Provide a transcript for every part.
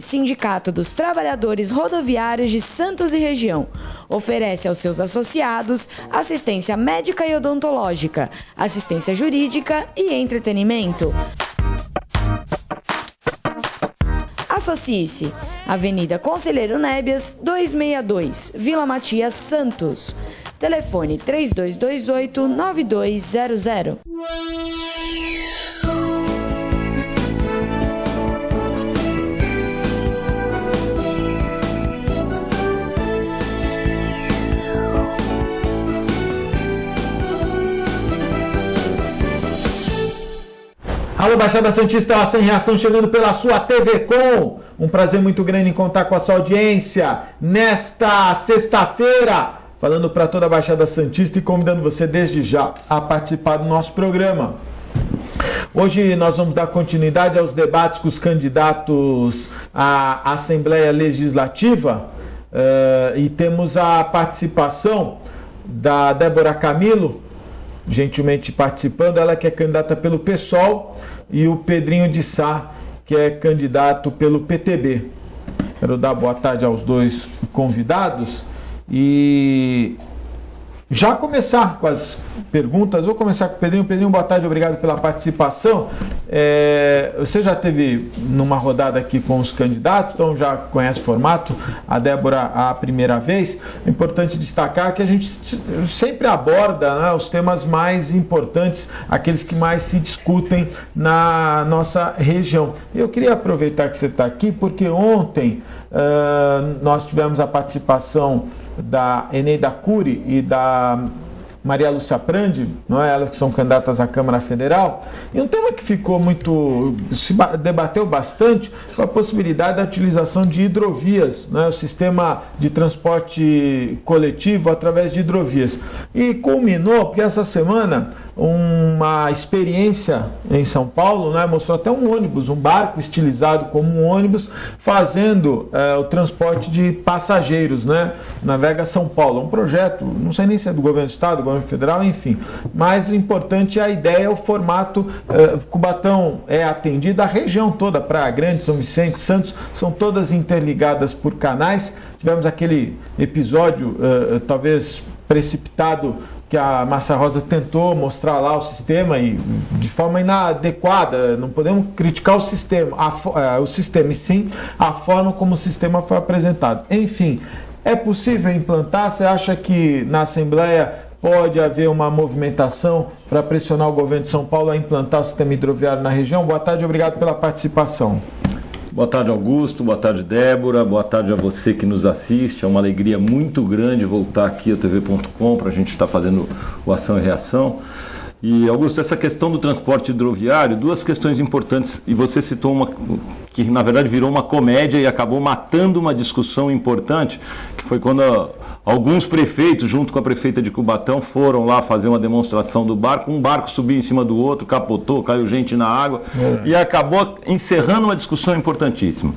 Sindicato dos Trabalhadores Rodoviários de Santos e Região. Oferece aos seus associados assistência médica e odontológica, assistência jurídica e entretenimento. Associe-se. Avenida Conselheiro Nébias, 262, Vila Matias, Santos. Telefone 3228-9200. Alô, Baixada Santista, Sem Reação chegando pela sua TV Com. Um prazer muito grande em contar com a sua audiência nesta sexta-feira, falando para toda a Baixada Santista e convidando você desde já a participar do nosso programa. Hoje nós vamos dar continuidade aos debates com os candidatos à Assembleia Legislativa e temos a participação da Débora Camilo, gentilmente participando, ela que é candidata pelo PSOL, e o Pedrinho de Sá, que é candidato pelo PTB. Quero dar boa tarde aos dois convidados e já começar com as perguntas. Vou começar com o Pedrinho. Pedrinho, boa tarde, obrigado pela participação. Você já esteve numa rodada aqui com os candidatos, então já conhece o formato. A Débora a primeira vez. É importante destacar que a gente sempre aborda, né, os temas mais importantes, aqueles que mais se discutem na nossa região. Eu queria aproveitar que você está aqui, porque ontem nós tivemos a participação da Eneida Cury e da Maria Lúcia Prandi, não é? Elas que são candidatas à Câmara Federal, e um tema que ficou muito, se debateu bastante, foi a possibilidade da utilização de hidrovias, né? O sistema de transporte coletivo através de hidrovias. E culminou, porque essa semana, uma experiência em São Paulo, né? Mostrou até um ônibus, um barco estilizado como um ônibus, fazendo o transporte de passageiros, né? Navega São Paulo, um projeto, não sei nem se é do governo do estado, do governo federal, enfim, mas o importante é a ideia, o formato. Cubatão é atendido, a região toda, Praia Grande, São Vicente, Santos, são todas interligadas por canais. Tivemos aquele episódio, talvez precipitado, que a Massa Rosa tentou mostrar lá o sistema e de forma inadequada. Não podemos criticar o sistema, e sim a forma como o sistema foi apresentado. Enfim, é possível implantar? Você acha que na Assembleia pode haver uma movimentação para pressionar o governo de São Paulo a implantar o sistema hidroviário na região? Boa tarde, obrigado pela participação. Boa tarde, Augusto. Boa tarde, Débora. Boa tarde a você que nos assiste. É uma alegria muito grande voltar aqui ao TV.com para a gente estar fazendo o Ação e Reação. E, Augusto, essa questão do transporte hidroviário, duas questões importantes, e você citou uma que, na verdade, virou uma comédia e acabou matando uma discussão importante, que foi quando alguns prefeitos, junto com a prefeita de Cubatão, foram lá fazer uma demonstração do barco, um barco subiu em cima do outro, capotou, caiu gente na água, e acabou encerrando uma discussão importantíssima.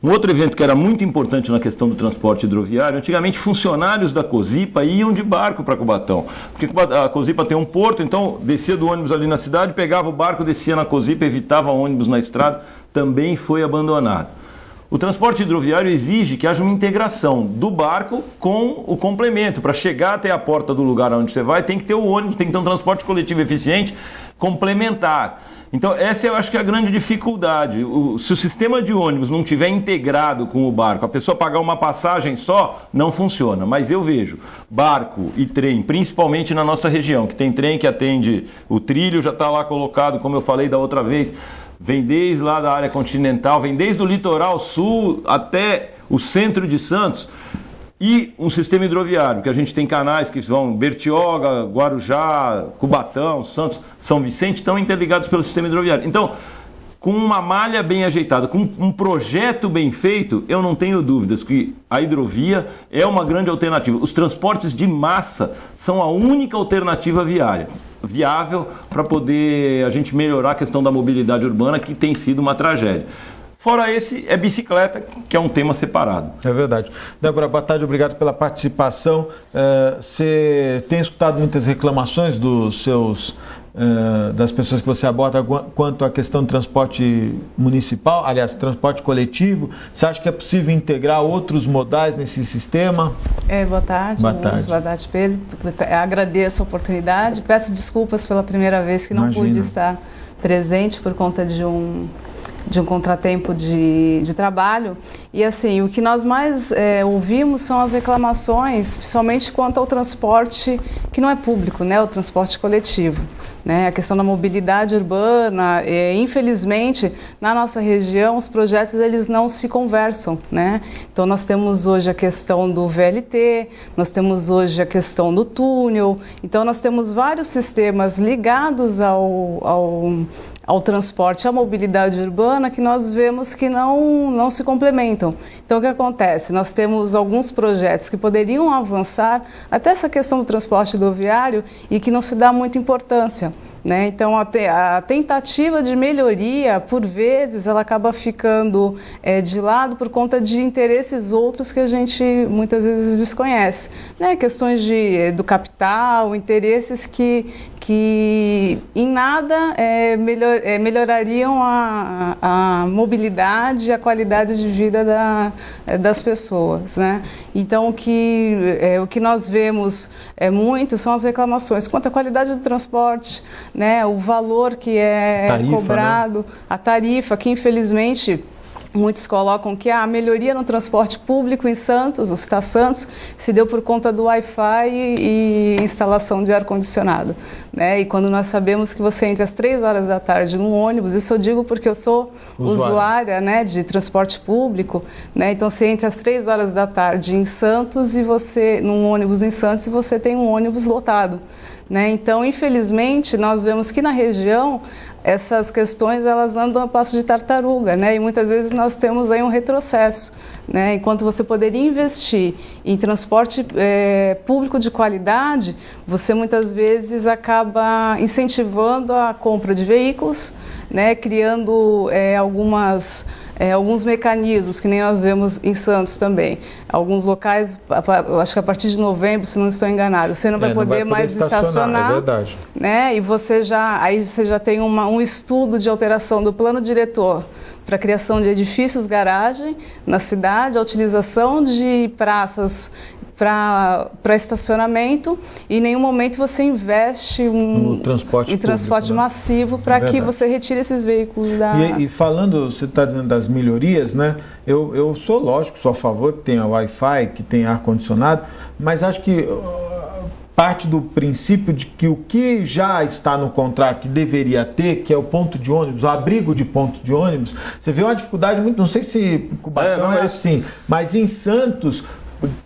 Um outro evento que era muito importante na questão do transporte hidroviário, antigamente funcionários da Cosipa iam de barco para Cubatão, porque a Cosipa tem um porto, então descia do ônibus ali na cidade, pegava o barco, descia na Cosipa, evitava ônibus na estrada, também foi abandonado. O transporte hidroviário exige que haja uma integração do barco com o complemento. Para chegar até a porta do lugar onde você vai, tem que ter o ônibus, tem que ter um transporte coletivo eficiente, complementar. Então essa eu acho que é a grande dificuldade. Se o sistema de ônibus não estiver integrado com o barco, a pessoa pagar uma passagem só, não funciona. Mas eu vejo barco e trem, principalmente na nossa região, que tem trem que atende o trilho, já está lá colocado, como eu falei da outra vez, vem desde lá da área continental, vem desde o litoral sul até o centro de Santos. E um sistema hidroviário, que a gente tem canais que vão Bertioga, Guarujá, Cubatão, Santos, São Vicente, estão interligados pelo sistema hidroviário. Então, com uma malha bem ajeitada, com um projeto bem feito, eu não tenho dúvidas que a hidrovia é uma grande alternativa. Os transportes de massa são a única alternativa viável para poder a gente melhorar a questão da mobilidade urbana, que tem sido uma tragédia. Fora esse, é bicicleta, que é um tema separado. É verdade. Débora, boa tarde, obrigado pela participação. Você tem escutado muitas reclamações dos seus... das pessoas que você aborda quanto à questão do transporte municipal, aliás, transporte coletivo. Você acha que é possível integrar outros modais nesse sistema? Boa tarde, boa tarde, Pedro. Agradeço a oportunidade. Peço desculpas pela primeira vez que não pude estar presente por conta de um contratempo de trabalho. E assim, o que nós mais ouvimos são as reclamações, principalmente quanto ao transporte que não é público, né, o transporte coletivo. Né, a questão da mobilidade urbana, infelizmente, na nossa região, os projetos eles não se conversam. Né? Então, nós temos hoje a questão do VLT, nós temos hoje a questão do túnel, então nós temos vários sistemas ligados ao transporte, à mobilidade urbana, que nós vemos que não se complementam. Então, o que acontece? Nós temos alguns projetos que poderiam avançar até essa questão do transporte rodoviário e que não se dá muita importância. Né? Então, a tentativa de melhoria, por vezes, ela acaba ficando de lado por conta de interesses outros que a gente muitas vezes desconhece. Né? Questões do capital, interesses que em nada melhorariam a mobilidade e a qualidade de vida das pessoas. Né? Então, o que nós vemos muito são as reclamações quanto à qualidade do transporte, né, o valor que é cobrado, né? A tarifa, que infelizmente muitos colocam que a melhoria no transporte público em Santos, no Città Santos, se deu por conta do Wi-Fi e instalação de ar-condicionado. Né? E quando nós sabemos que você entra às 3 horas da tarde num ônibus, isso eu digo porque eu sou usuária, né, de transporte público, né? Então você entra às 3 horas da tarde em Santos e num ônibus em Santos, e você tem um ônibus lotado. Né? Então, infelizmente, nós vemos que na região essas questões elas andam a passo de tartaruga, né? E muitas vezes nós temos aí um retrocesso. Né? Enquanto você poderia investir em transporte público de qualidade, você muitas vezes acaba incentivando a compra de veículos, né? Criando alguns mecanismos, que nem nós vemos em Santos também. Alguns locais, acho que a partir de novembro, se não estou enganado, você não vai poder mais estacionar. É verdade. Né? E você já tem um estudo de alteração do plano diretor para a criação de edifícios garagem na cidade, a utilização de praças para estacionamento, e em nenhum momento você investe em transporte massivo para que você retire esses veículos da... E falando, você está dizendo das melhorias, né? Eu sou, lógico, sou a favor que tenha Wi-Fi, que tenha ar-condicionado, mas acho que parte do princípio de que o que já está no contrato e deveria ter, que é o ponto de ônibus, o abrigo de ponto de ônibus, você vê uma dificuldade muito, não sei se Cubatão é assim, mas em Santos,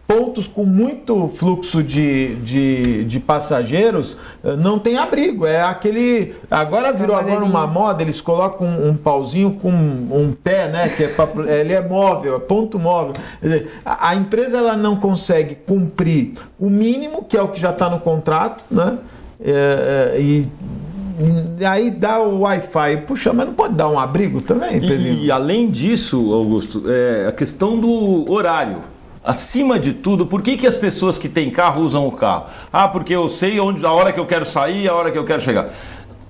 pontos com muito fluxo de passageiros não tem abrigo, é aquele, agora virou uma moda, eles colocam um pauzinho com um pé, né, que ele é móvel, é ponto móvel. Quer dizer, a empresa ela não consegue cumprir o mínimo, que é o que já está no contrato, né, e aí dá o Wi-Fi. Puxa, mas não pode dar um abrigo também, Pedrinho? E além disso, Augusto, a questão do horário. Acima de tudo, por que as pessoas que têm carro usam o carro? Ah, porque eu sei a hora que eu quero sair, a hora que eu quero chegar.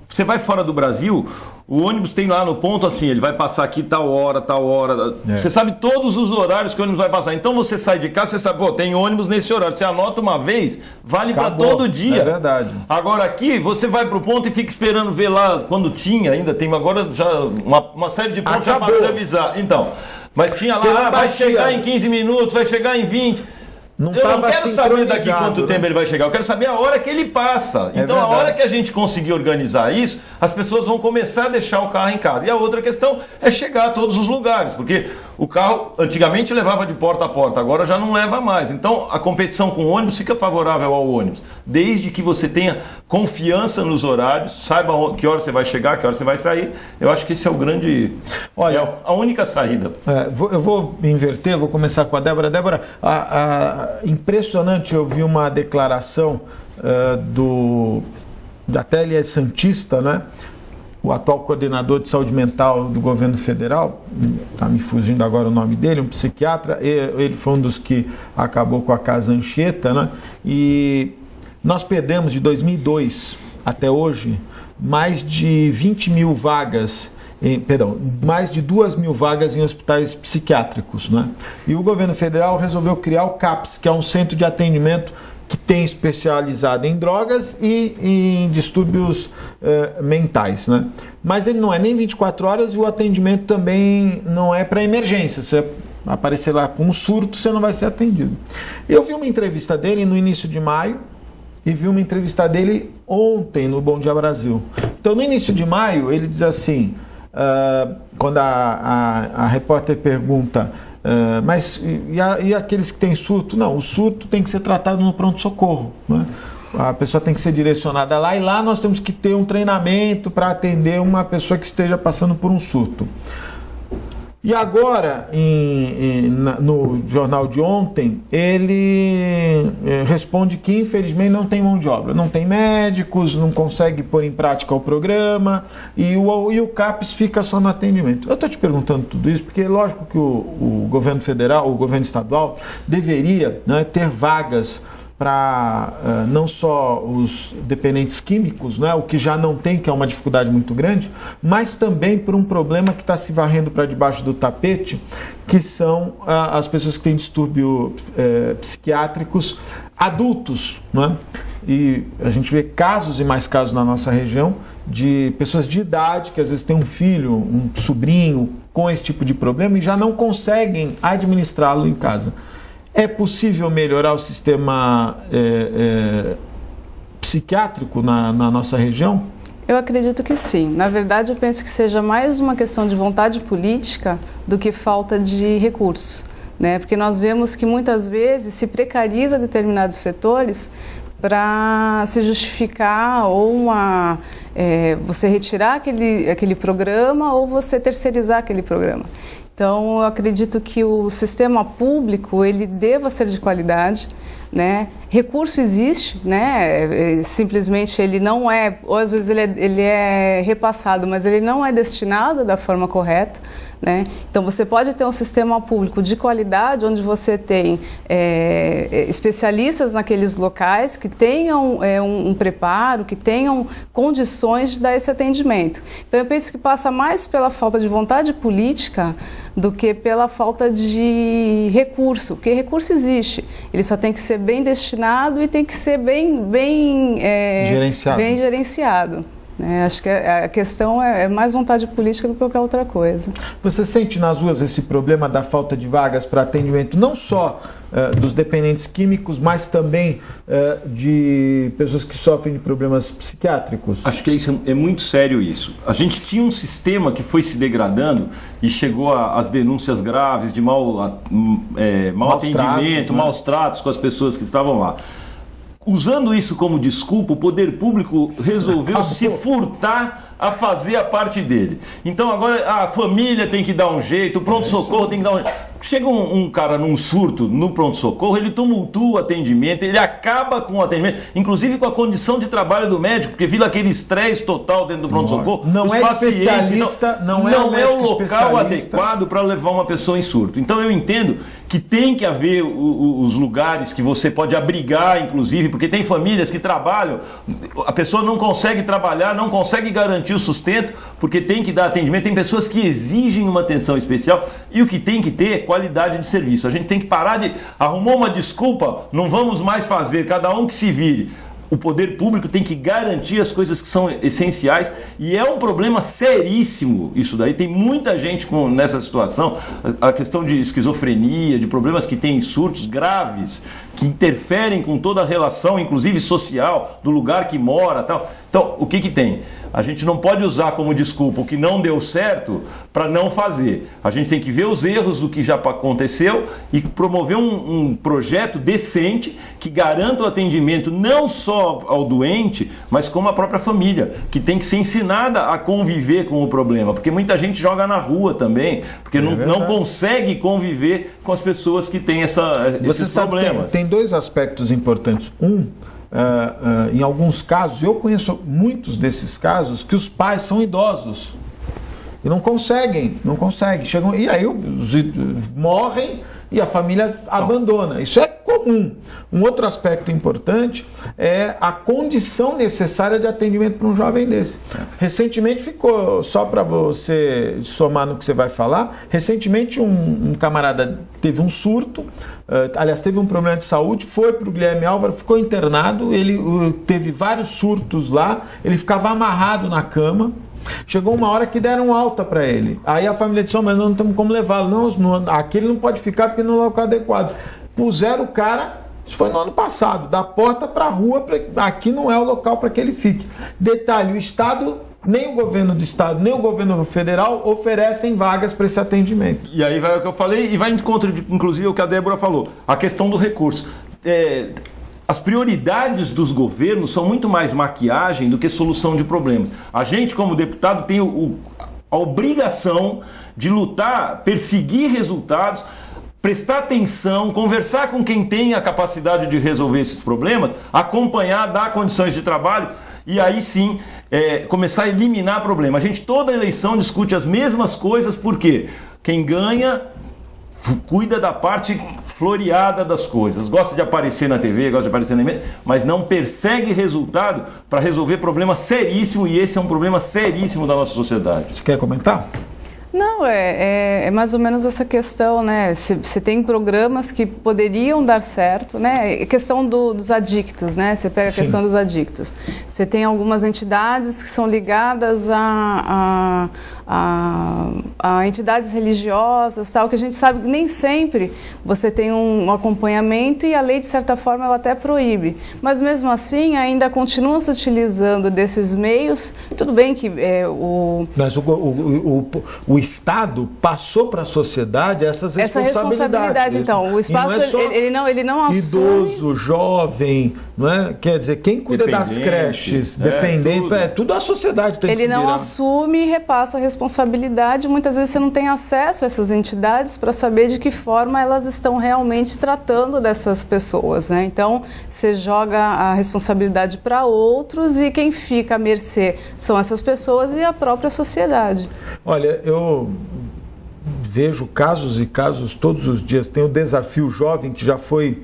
Você vai fora do Brasil, o ônibus tem lá no ponto assim, ele vai passar aqui tal hora. Você sabe todos os horários que o ônibus vai passar. Então você sai de casa, você sabe, tem ônibus nesse horário. Você anota uma vez, vale para todo dia. É verdade. Agora aqui, você vai para o ponto e fica esperando ver lá, quando tinha, ainda tem agora já uma série de pontos já para avisar. Então... Mas tinha lá, vai chegar em 15 minutos, vai chegar em 20. Eu não quero saber daqui quanto tempo ele vai chegar, eu quero saber a hora que ele passa. Então, a hora que a gente conseguir organizar isso, as pessoas vão começar a deixar o carro em casa. E a outra questão é chegar a todos os lugares, porque o carro antigamente levava de porta a porta, agora já não leva mais. Então, a competição com o ônibus fica favorável ao ônibus, desde que você tenha confiança nos horários, saiba que hora você vai chegar, que hora você vai sair. Eu acho que esse é o grande... Olha, a única saída. Eu vou inverter, vou começar com a Débora. Débora, impressionante, eu vi uma declaração até ele é santista, né? o atual coordenador de saúde mental do governo federal, está me fugindo agora o nome dele, um psiquiatra, ele foi um dos que acabou com a Casa Anchieta, né? E nós perdemos de 2002 até hoje mais de 20 mil vagas, mais de 2 mil vagas em hospitais psiquiátricos, né? E o governo federal resolveu criar o CAPS, que é um centro de atendimento que tem especializado em drogas e em distúrbios mentais, né? Mas ele não é nem 24 horas e o atendimento também não é para emergência. Você aparecer lá com um surto, você não vai ser atendido. Eu vi uma entrevista dele no início de maio e vi uma entrevista dele ontem no Bom Dia Brasil. Então, no início de maio, ele diz assim, quando a repórter pergunta... mas e aqueles que têm surto? Não, o surto tem que ser tratado no pronto-socorro, né? A pessoa tem que ser direcionada lá e lá nós temos que ter um treinamento para atender uma pessoa que esteja passando por um surto. E agora, no jornal de ontem, ele responde que infelizmente não tem mão de obra, não tem médicos, não consegue pôr em prática o programa e o CAPS fica só no atendimento. Eu estou te perguntando tudo isso porque é lógico que o governo federal, o governo estadual, deveria, né, ter vagas para não só os dependentes químicos, né, o que já não tem, que é uma dificuldade muito grande, mas também por um problema que está se varrendo para debaixo do tapete, que são as pessoas que têm distúrbios psiquiátricos adultos, né? E a gente vê casos e mais casos na nossa região de pessoas de idade que às vezes têm um filho, um sobrinho com esse tipo de problema e já não conseguem administrá-lo em casa. É possível melhorar o sistema psiquiátrico na nossa região? Eu acredito que sim. Na verdade, eu penso que seja mais uma questão de vontade política do que falta de recursos, né? Porque nós vemos que muitas vezes se precariza determinados setores para se justificar ou você retirar aquele programa ou você terceirizar aquele programa. Então, eu acredito que o sistema público, ele deva ser de qualidade, né? Recurso existe, né? Simplesmente ele não é, ou às vezes ele é repassado, mas ele não é destinado da forma correta, né? Então, você pode ter um sistema público de qualidade, onde você tem especialistas naqueles locais que tenham um preparo, que tenham condições de dar esse atendimento. Então, eu penso que passa mais pela falta de vontade política do que pela falta de recurso, porque recurso existe, ele só tem que ser bem destinado e tem que ser bem gerenciado. Acho que a questão é mais vontade política do que qualquer outra coisa. Você sente nas ruas esse problema da falta de vagas para atendimento, não só dos dependentes químicos, mas também de pessoas que sofrem de problemas psiquiátricos? Acho que é muito sério isso. A gente tinha um sistema que foi se degradando e chegou às denúncias graves de mau atendimento, maus tratos com as pessoas que estavam lá. Usando isso como desculpa, o poder público resolveu se furtar a fazer a parte dele. Então agora a família tem que dar um jeito, o pronto-socorro tem que dar um jeito. Chega um cara num surto no pronto-socorro, ele tumultua o atendimento, ele acaba com o atendimento, inclusive com a condição de trabalho do médico, porque vira aquele estresse total dentro do pronto-socorro. Não é especialista, não é o local adequado para levar uma pessoa em surto. Então eu entendo que tem que haver os lugares que você pode abrigar, inclusive, porque tem famílias que trabalham, a pessoa não consegue trabalhar, não consegue garantir o sustento, porque tem que dar atendimento. Tem pessoas que exigem uma atenção especial e o que tem que ter é qualidade de serviço. A gente tem que parar de arrumar uma desculpa, não vamos mais fazer, cada um que se vire. O poder público tem que garantir as coisas que são essenciais e é um problema seríssimo isso daí. Tem muita gente nessa situação, a questão de esquizofrenia, de problemas que têm surtos graves, que interferem com toda a relação, inclusive social, do lugar que mora, tal. Então, o que tem? A gente não pode usar como desculpa o que não deu certo para não fazer. A gente tem que ver os erros do que já aconteceu e promover um projeto decente que garanta o atendimento não só ao doente, mas como a própria família, que tem que ser ensinada a conviver com o problema, porque muita gente joga na rua também, porque não consegue conviver com as pessoas que têm esses problemas. Tem dois aspectos importantes. em alguns casos, eu conheço muitos desses casos, que os pais são idosos e não conseguem. Chegam, e aí morrem e a família abandona. Isso é comum. Um outro aspecto importante é a condição necessária de atendimento para um jovem desse. Recentemente ficou, só para você somar no que você vai falar, recentemente um camarada teve um surto, aliás, teve um problema de saúde, foi para o Guilherme Álvaro, ficou internado, ele teve vários surtos lá, ele ficava amarrado na cama. Chegou uma hora que deram alta para ele. Aí a família disse, mas nós não temos como levá-lo. Não, aqui ele não pode ficar porque não é o local adequado. Puseram o cara, isso foi no ano passado, da porta para a rua, aqui não é o local para que ele fique. Detalhe, o Estado, nem o governo do Estado, nem o governo federal oferecem vagas para esse atendimento. E aí vai o que eu falei e vai em contra, inclusive, o que a Débora falou, a questão do recurso. As prioridades dos governos são muito mais maquiagem do que solução de problemas. A gente, como deputado, tem a obrigação de lutar, perseguir resultados, prestar atenção, conversar com quem tem a capacidade de resolver esses problemas, acompanhar, dar condições de trabalho e aí sim começar a eliminar problemas. A gente toda eleição discute as mesmas coisas, porque quem ganha cuida da parte floreada das coisas, gosta de aparecer na TV, gosta de aparecer na mídia, mas não persegue resultado para resolver problema seríssimo, e esse é um problema seríssimo da nossa sociedade. Você quer comentar? Não, é mais ou menos essa questão, né? Você tem programas que poderiam dar certo, né? A questão dos adictos, né? Você pega a questão dos adictos. Você tem algumas entidades que são ligadas a entidades religiosas, tal, que a gente sabe que nem sempre você tem um acompanhamento e a lei, de certa forma, ela até proíbe. Mas, mesmo assim, ainda continuam se utilizando desses meios. Tudo bem que Mas o Estado passou para a sociedade essa responsabilidade. Então, o espaço, ele não assume... Idoso, jovem, não é? Quer dizer, quem cuida das creches, dependente, tudo a sociedade tem que se virar. Ele não assume e repassa a responsabilidade. Muitas vezes você não tem acesso a essas entidades para saber de que forma elas estão realmente tratando dessas pessoas, né? Então, você joga a responsabilidade para outros e quem fica à mercê são essas pessoas e a própria sociedade. Olha, eu vejo casos e casos todos os dias. Tem o Desafio Jovem, que já foi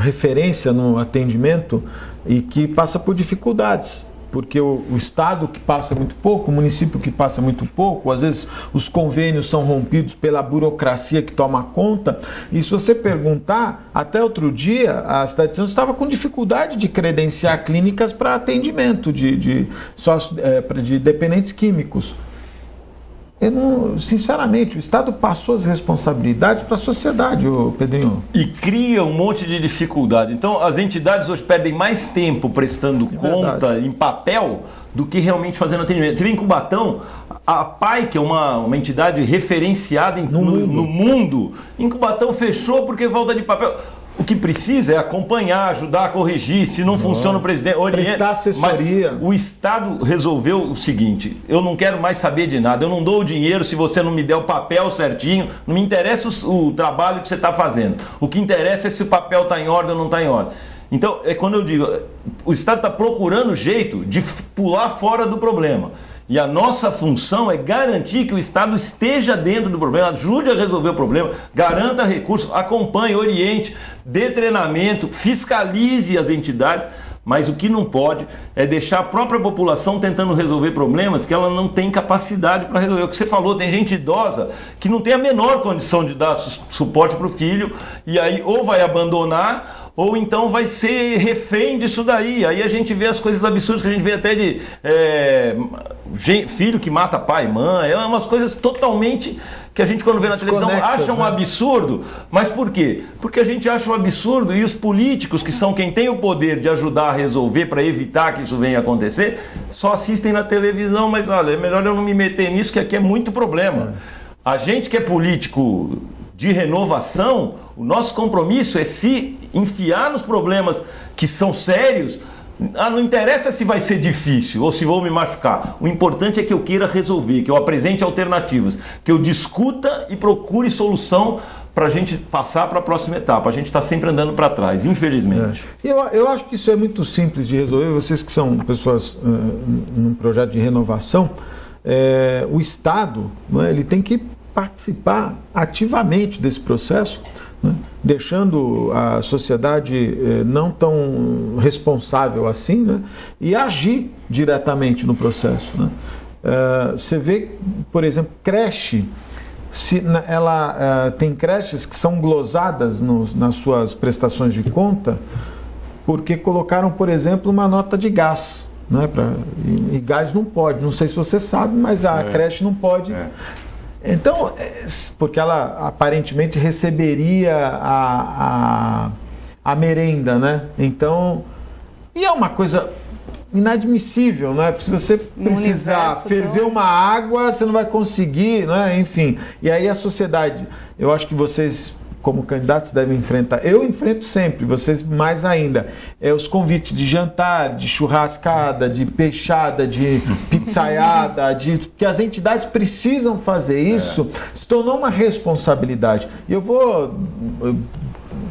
referência no atendimento e que passa por dificuldades, porque o Estado que passa muito pouco, o município que passa muito pouco, às vezes os convênios são rompidos pela burocracia que toma conta, e se você perguntar, até outro dia a cidade de Santos estava com dificuldade de credenciar clínicas para atendimento de dependentes químicos. Sinceramente, o Estado passou as responsabilidades para a sociedade, Pedrinho. E cria um monte de dificuldade. Então, as entidades hoje perdem mais tempo prestando conta em papel do que realmente fazendo atendimento. Você vê em Cubatão, a PAI, que é uma entidade referenciada no mundo, em Cubatão fechou porque falta de papel. O que precisa é acompanhar, ajudar a corrigir. Se não funciona, o presidente prestar assessoria. Mas o Estado resolveu o seguinte: eu não quero mais saber de nada, eu não dou o dinheiro se você não me der o papel certinho, não me interessa o trabalho que você está fazendo. O que interessa é se o papel está em ordem ou não está em ordem. Então, é quando eu digo, o Estado está procurando jeito de pular fora do problema. E a nossa função é garantir que o Estado esteja dentro do problema, ajude a resolver o problema, garanta recursos, acompanhe, oriente, dê treinamento, fiscalize as entidades, mas o que não pode é deixar a própria população tentando resolver problemas que ela não tem capacidade para resolver. O que você falou, tem gente idosa que não tem a menor condição de dar suporte para o filho, e aí ou vai abandonar, ou então vai ser refém disso daí. Aí a gente vê as coisas absurdas que a gente vê até de filho que mata pai e mãe, umas coisas totalmente que a gente, quando vê na televisão, acha um absurdo. Mas por quê? Porque a gente acha um absurdo e os políticos, que são quem tem o poder de ajudar a resolver para evitar que isso venha a acontecer, só assistem na televisão. Mas olha, é melhor eu não me meter nisso, que aqui é muito problema. A gente que é político de renovação, o nosso compromisso é se enfiar nos problemas que são sérios Não interessa se vai ser difícil ou se vou me machucar. O importante é que eu queira resolver, que eu apresente alternativas, que eu discuta e procure solução para a gente passar para a próxima etapa. A gente está sempre andando para trás, infelizmente. Eu acho que isso é muito simples de resolver. Vocês que são pessoas num projeto de renovação, o Estado, né, ele tem que participar ativamente desse processo, né, deixando a sociedade não tão responsável assim, né, e agir diretamente no processo. Né. Você vê, por exemplo, creche, tem creches que são glosadas nas suas prestações de conta porque colocaram, por exemplo, uma nota de gás. Né, e gás não pode, não sei se você sabe, mas a creche não pode. Então, porque ela aparentemente receberia a merenda, né? Então, e é uma coisa inadmissível, né? Porque se você precisar ferver uma água, você não vai conseguir, né? Enfim. E aí a sociedade, eu acho que vocês, como candidatos, devem enfrentar. Eu enfrento sempre, vocês mais ainda. Os convites de jantar, de churrascada, de peixada, de pizzaiada, porque as entidades precisam fazer isso. Se tornou uma responsabilidade. E eu vou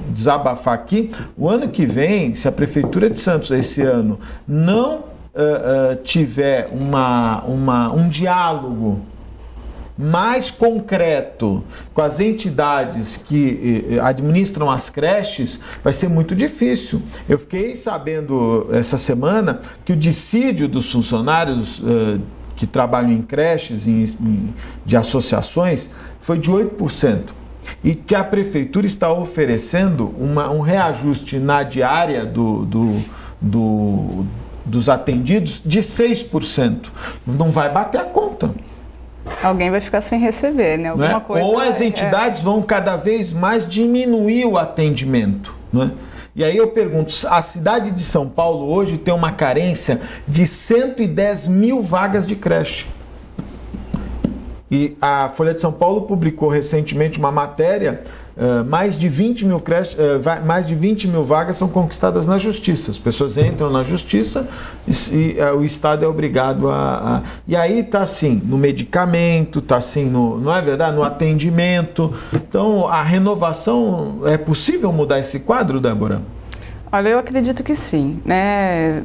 desabafar aqui. O ano que vem, se a Prefeitura de Santos esse ano não tiver um diálogo mais concreto com as entidades que administram as creches, vai ser muito difícil. Eu fiquei sabendo essa semana que o dissídio dos funcionários que trabalham em creches, de associações, foi de 8%. E que a Prefeitura está oferecendo um reajuste na diária dos atendidos de 6%. Não vai bater a conta. Alguém vai ficar sem receber, né? Alguma coisa. Ou as entidades vão cada vez mais diminuir o atendimento, né? E aí eu pergunto, a cidade de São Paulo hoje tem uma carência de 110 mil vagas de creche. E a Folha de São Paulo publicou recentemente uma matéria, mais de 20 mil vagas são conquistadas na justiça. As pessoas entram na justiça e o Estado é obrigado E aí está assim, no medicamento, está assim, não é verdade? No atendimento. Então, a renovação, é possível mudar esse quadro, Débora? Olha, eu acredito que sim, né?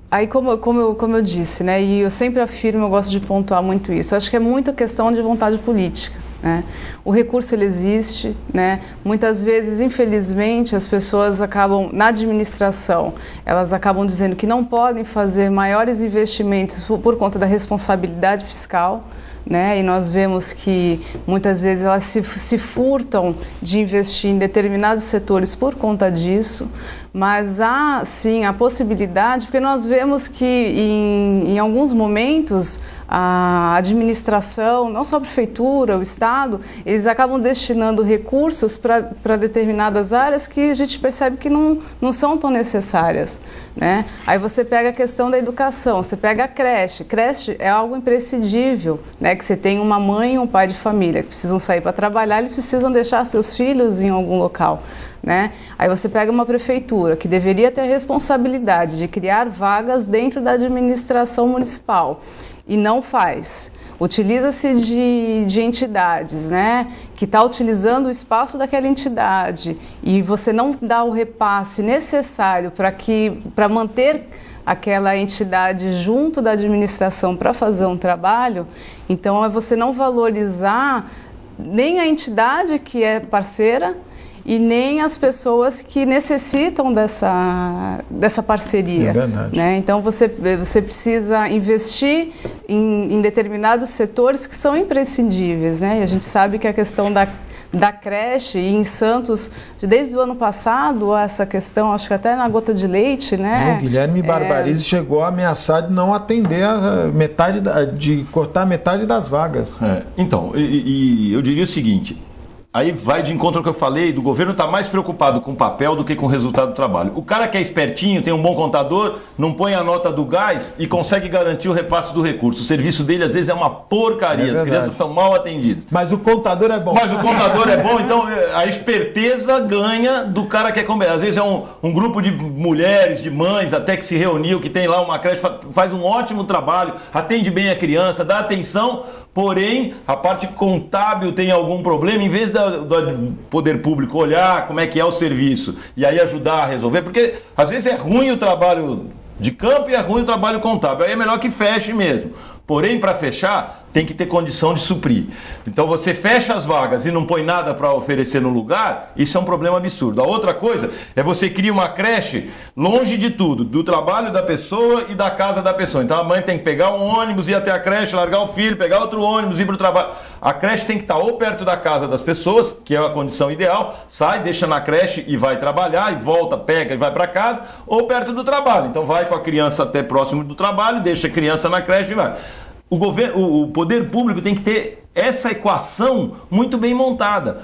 Aí, como eu disse, né, e eu sempre afirmo, eu gosto de pontuar muito isso, eu acho que é muita questão de vontade política, né? O recurso, ele existe, né? Muitas vezes, infelizmente, as pessoas acabam, na administração, elas acabam dizendo que não podem fazer maiores investimentos por conta da responsabilidade fiscal, né? E nós vemos que muitas vezes elas se furtam de investir em determinados setores por conta disso, mas há sim a possibilidade, porque nós vemos que em alguns momentos a administração, não só a prefeitura, o Estado, eles acabam destinando recursos para determinadas áreas que a gente percebe que não são tão necessárias, né? Aí você pega a questão da educação, você pega a creche. Creche é algo imprescindível, né? Que você tem uma mãe e um pai de família que precisam sair para trabalhar, eles precisam deixar seus filhos em algum local, né? Aí você pega uma prefeitura que deveria ter a responsabilidade de criar vagas dentro da administração municipal e não faz. Utiliza-se de entidades, né, que está utilizando o espaço daquela entidade e você não dá o repasse necessário para manter aquela entidade junto da administração para fazer um trabalho. Então é você não valorizar nem a entidade que é parceira e nem as pessoas que necessitam dessa parceria. É verdade. Né? Então você precisa investir em determinados setores que são imprescindíveis, né? E a gente sabe que a questão da creche, e em Santos, desde o ano passado, essa questão, acho que até na gota de leite, né? O Guilherme Barbarize chegou a ameaçar de não atender de cortar metade das vagas. Então, e eu diria o seguinte: Aí vai de encontro ao que eu falei, do governo está mais preocupado com o papel do que com o resultado do trabalho. O cara que é espertinho, tem um bom contador, não põe a nota do gás e consegue garantir o repasse do recurso. O serviço dele, às vezes, é uma porcaria. As crianças estão mal atendidas. Mas o contador é bom. Mas o contador é bom, então a esperteza ganha do cara que é comer. Às vezes é um grupo de mulheres, de mães, até que se reuniu, que tem lá uma creche, faz um ótimo trabalho, atende bem a criança, dá atenção, porém, a parte contábil tem algum problema, em vez do poder público olhar como é que é o serviço e aí ajudar a resolver, porque às vezes é ruim o trabalho de campo e é ruim o trabalho contábil, aí é melhor que feche mesmo. Porém, para fechar, tem que ter condição de suprir. Então, você fecha as vagas e não põe nada para oferecer no lugar, isso é um problema absurdo. A outra coisa é você criar uma creche longe de tudo, do trabalho da pessoa e da casa da pessoa. Então, a mãe tem que pegar um ônibus, ir até a creche, largar o filho, pegar outro ônibus, ir para o trabalho. A creche tem que estar ou perto da casa das pessoas, que é a condição ideal, sai, deixa na creche e vai trabalhar, e volta, pega e vai para casa, ou perto do trabalho. Então, vai com a criança até próximo do trabalho, deixa a criança na creche e vai. O poder público tem que ter essa equação muito bem montada.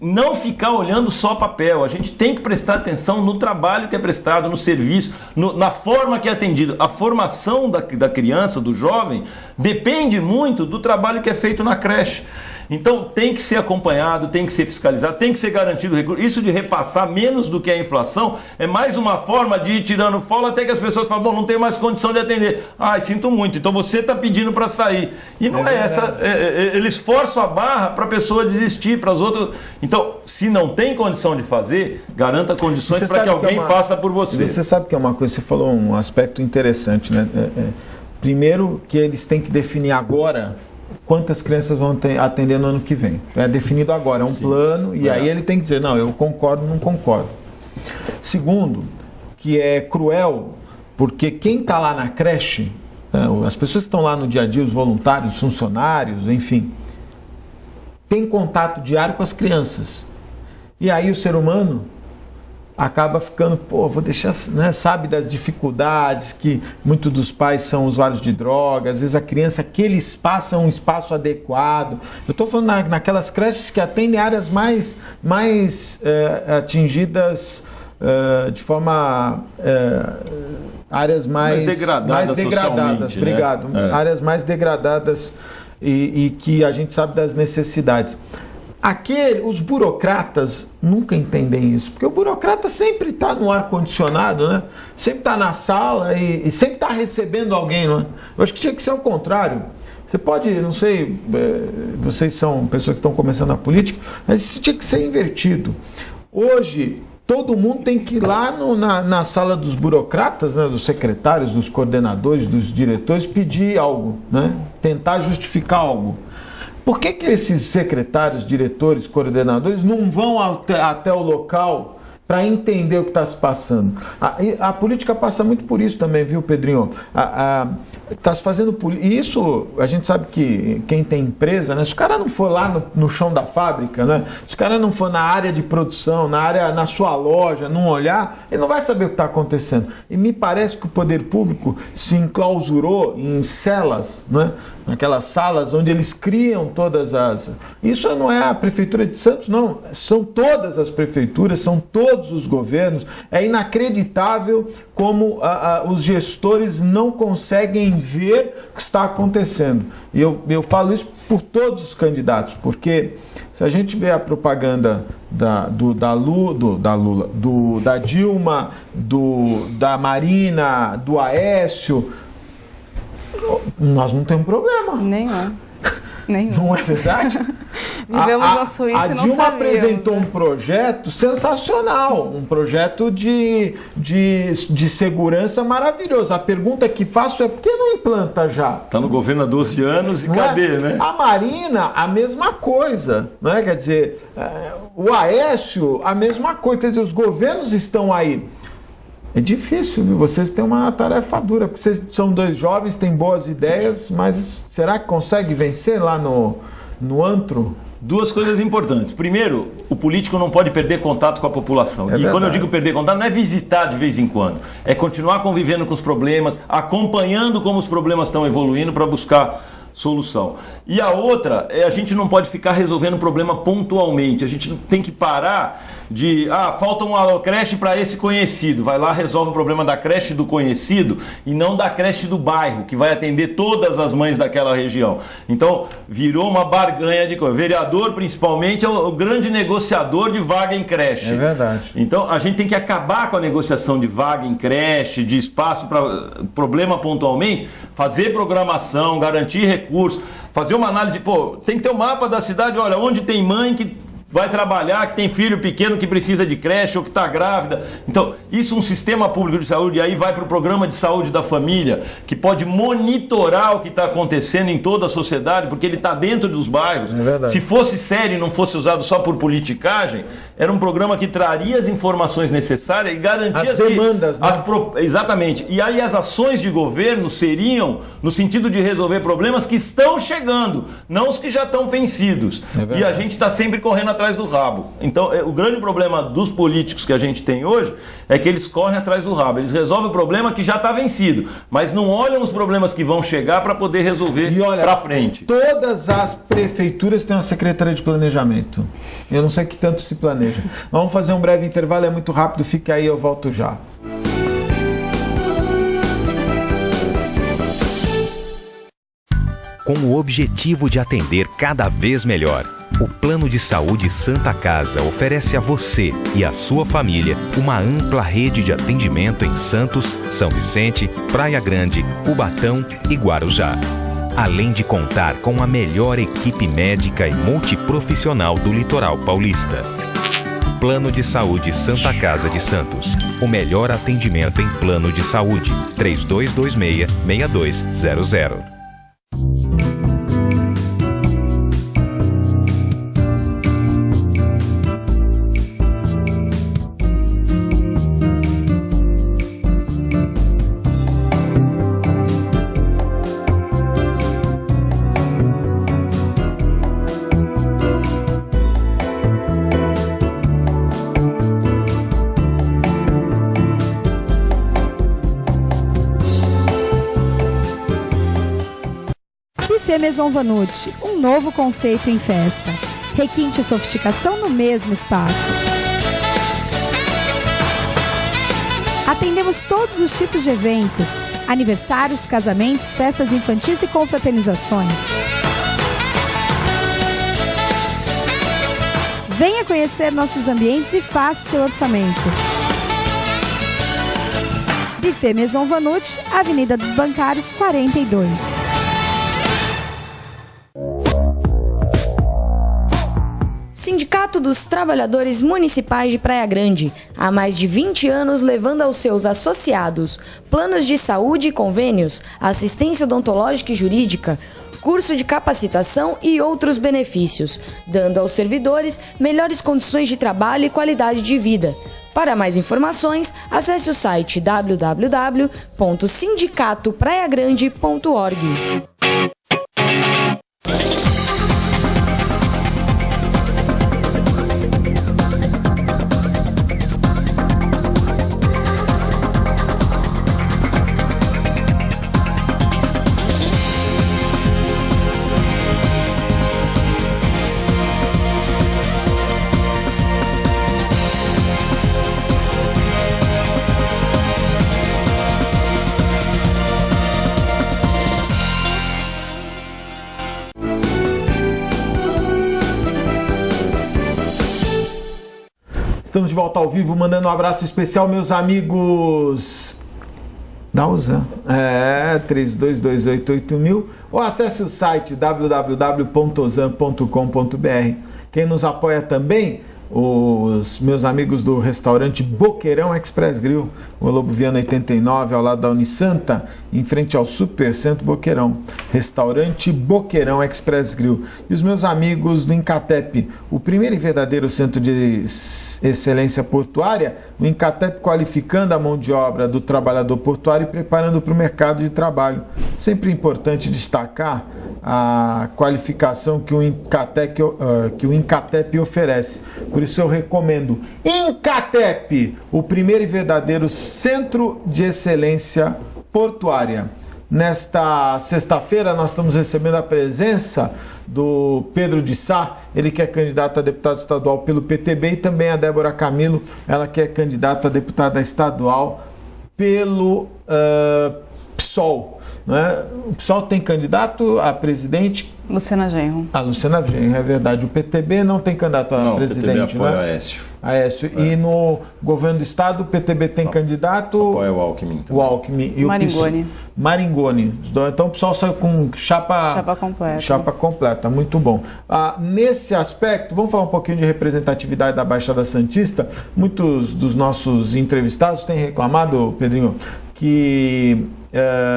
Não ficar olhando só papel. A gente tem que prestar atenção no trabalho que é prestado, no serviço, na forma que é atendido. A formação da criança, do jovem, depende muito do trabalho que é feito na creche. Então tem que ser acompanhado, tem que ser fiscalizado, tem que ser garantido o recurso. Isso de repassar menos do que a inflação é mais uma forma de ir tirando folga até que as pessoas falam, bom, não tenho mais condição de atender. Ai, sinto muito, então você está pedindo para sair. E não é essa, eles forçam a barra para a pessoa desistir, para as outras. Então, se não tem condição de fazer, garanta condições para que alguém faça por você. Você sabe que é uma coisa, você falou um aspecto interessante, né? Primeiro que eles têm que definir agora quantas crianças vão atender no ano que vem. É definido agora, é um plano, e aí ele tem que dizer, não, eu concordo, não concordo. Segundo, que é cruel, porque quem está lá na creche, as pessoas que estão lá no dia a dia, os voluntários, os funcionários, enfim, tem contato diário com as crianças. E aí o ser humano acaba ficando, vou deixar, né, sabe das dificuldades, que muitos dos pais são usuários de drogas, às vezes a criança, aquele espaço é um espaço adequado. Eu estou falando naquelas creches que atendem áreas mais atingidas de forma... áreas mais degradadas, obrigado, né? Áreas mais degradadas e que a gente sabe das necessidades. Os burocratas nunca entendem isso, porque o burocrata sempre está no ar-condicionado, né? Sempre está na sala e sempre está recebendo alguém, não é? Eu acho que tinha que ser o contrário. Você pode, não sei, vocês são pessoas que estão começando a política, mas isso tinha que ser invertido. Hoje, todo mundo tem que ir lá na sala dos burocratas, né? Dos secretários, dos coordenadores, dos diretores, pedir algo, né? Tentar justificar algo. Por que esses secretários, diretores, coordenadores não vão até o local para entender o que está se passando? A política passa muito por isso também, viu, Pedrinho? Está se fazendo isso, a gente sabe que quem tem empresa, né? Se o cara não for lá no chão da fábrica, né? Se o cara não for na área de produção, na sua loja, não olhar, ele não vai saber o que está acontecendo. E me parece que o poder público se enclausurou em celas, né? Naquelas salas onde eles criam todas as... Isso não é a Prefeitura de Santos, não. São todas as prefeituras, são todos os governos. É inacreditável como os gestores não conseguem ver o que está acontecendo. E eu falo isso por todos os candidatos, porque se a gente vê a propaganda da Dilma, da Marina, do Aécio... Nós não temos problema. Nenhum. Não é verdade? Vivemos na Suíça e não sabíamos. A Dilma apresentou um projeto sensacional, um projeto de segurança maravilhoso. A pergunta que faço é por que não implanta já? Está no governo há 12 anos e não cadê, né? A Marina, a mesma coisa. Não é? Quer dizer, o Aécio, a mesma coisa. Quer dizer, os governos estão aí. É difícil, viu? Vocês têm uma tarefa dura, porque vocês são dois jovens, têm boas ideias, mas será que consegue vencer lá no antro? Duas coisas importantes. Primeiro, o político não pode perder contato com a população. E quando eu digo perder contato, não é visitar de vez em quando. É continuar convivendo com os problemas, acompanhando como os problemas estão evoluindo para buscar solução. E a outra, a gente não pode ficar resolvendo o problema pontualmente, a gente tem que parar de, falta uma creche para esse conhecido, vai lá, resolve o problema da creche do conhecido e não da creche do bairro, que vai atender todas as mães daquela região. Então, virou uma barganha de coisa. O vereador, principalmente, é o grande negociador de vaga em creche. É verdade. Então, a gente tem que acabar com a negociação de vaga em creche, de espaço para problema pontualmente, fazer programação, garantir recursos, fazer uma análise, tem que ter um mapa da cidade, olha, onde tem mãe que vai trabalhar, que tem filho pequeno que precisa de creche ou que está grávida. Então, isso é um sistema público de saúde, e aí vai para o programa de saúde da família, que pode monitorar o que está acontecendo em toda a sociedade, porque ele está dentro dos bairros. Se fosse sério e não fosse usado só por politicagem, era um programa que traria as informações necessárias e garantia as demandas, né? Exatamente. E aí as ações de governo seriam no sentido de resolver problemas que estão chegando, não os que já estão vencidos. E a gente está sempre correndo atrás do rabo. Então, o grande problema dos políticos que a gente tem hoje é que eles correm atrás do rabo. Eles resolvem o problema que já está vencido, mas não olham os problemas que vão chegar para poder resolver para frente. Todas as prefeituras têm uma secretaria de planejamento. Eu não sei que tanto se planeja. Vamos fazer um breve intervalo, é muito rápido, fica aí, eu volto já. Com o objetivo de atender cada vez melhor, o Plano de Saúde Santa Casa oferece a você e a sua família uma ampla rede de atendimento em Santos, São Vicente, Praia Grande, Cubatão e Guarujá. Além de contar com a melhor equipe médica e multiprofissional do litoral paulista. Plano de Saúde Santa Casa de Santos. O melhor atendimento em plano de saúde. 3226-6200. Buffet Maison Vanut, um novo conceito em festa. Requinte e sofisticação no mesmo espaço. Atendemos todos os tipos de eventos, aniversários, casamentos, festas infantis e confraternizações. Venha conhecer nossos ambientes e faça o seu orçamento. Buffet Maison Vanut, Avenida dos Bancários, 42. Sindicato dos Trabalhadores Municipais de Praia Grande, há mais de 20 anos levando aos seus associados planos de saúde e convênios, assistência odontológica e jurídica, curso de capacitação e outros benefícios, dando aos servidores melhores condições de trabalho e qualidade de vida. Para mais informações, acesse o site www.sindicatopraiagrande.org. Estamos de volta ao vivo, mandando um abraço especial, meus amigos da Usan, 32288000, ou acesse o site www.usan.com.br. Quem nos apoia também, os meus amigos do restaurante Boqueirão Express Grill, o Lobo Viana 89, ao lado da Unisanta, em frente ao Supercentro Boqueirão. Restaurante Boqueirão Express Grill. E os meus amigos do Incatep, o primeiro e verdadeiro centro de excelência portuária, o Incatep qualificando a mão de obra do trabalhador portuário e preparando para o mercado de trabalho. Sempre importante destacar a qualificação que o Incatep oferece. Por isso eu recomendo Incatep, o primeiro e verdadeiro centro de excelência portuária. nesta sexta-feira nós estamos recebendo a presença do Pedro de Sá, ele que é candidato a deputado estadual pelo PTB, e também a Débora Camilo, ela que é candidata a deputada estadual pelo PSOL. Né? O PSOL tem candidato a presidente? Luciana Genro. Luciana Genro, é verdade. O PTB não tem candidato a presidente, o PTB apoia, né? Aécio. E no governo do estado, o PTB tem candidato... Apoia o Alckmin. O Alckmin. E Maringoni. Maringoni. Então o pessoal saiu com chapa completa. Chapa completa, muito bom. Nesse aspecto, vamos falar um pouquinho de representatividade da Baixada Santista. Muitos dos nossos entrevistados têm reclamado, Pedrinho, que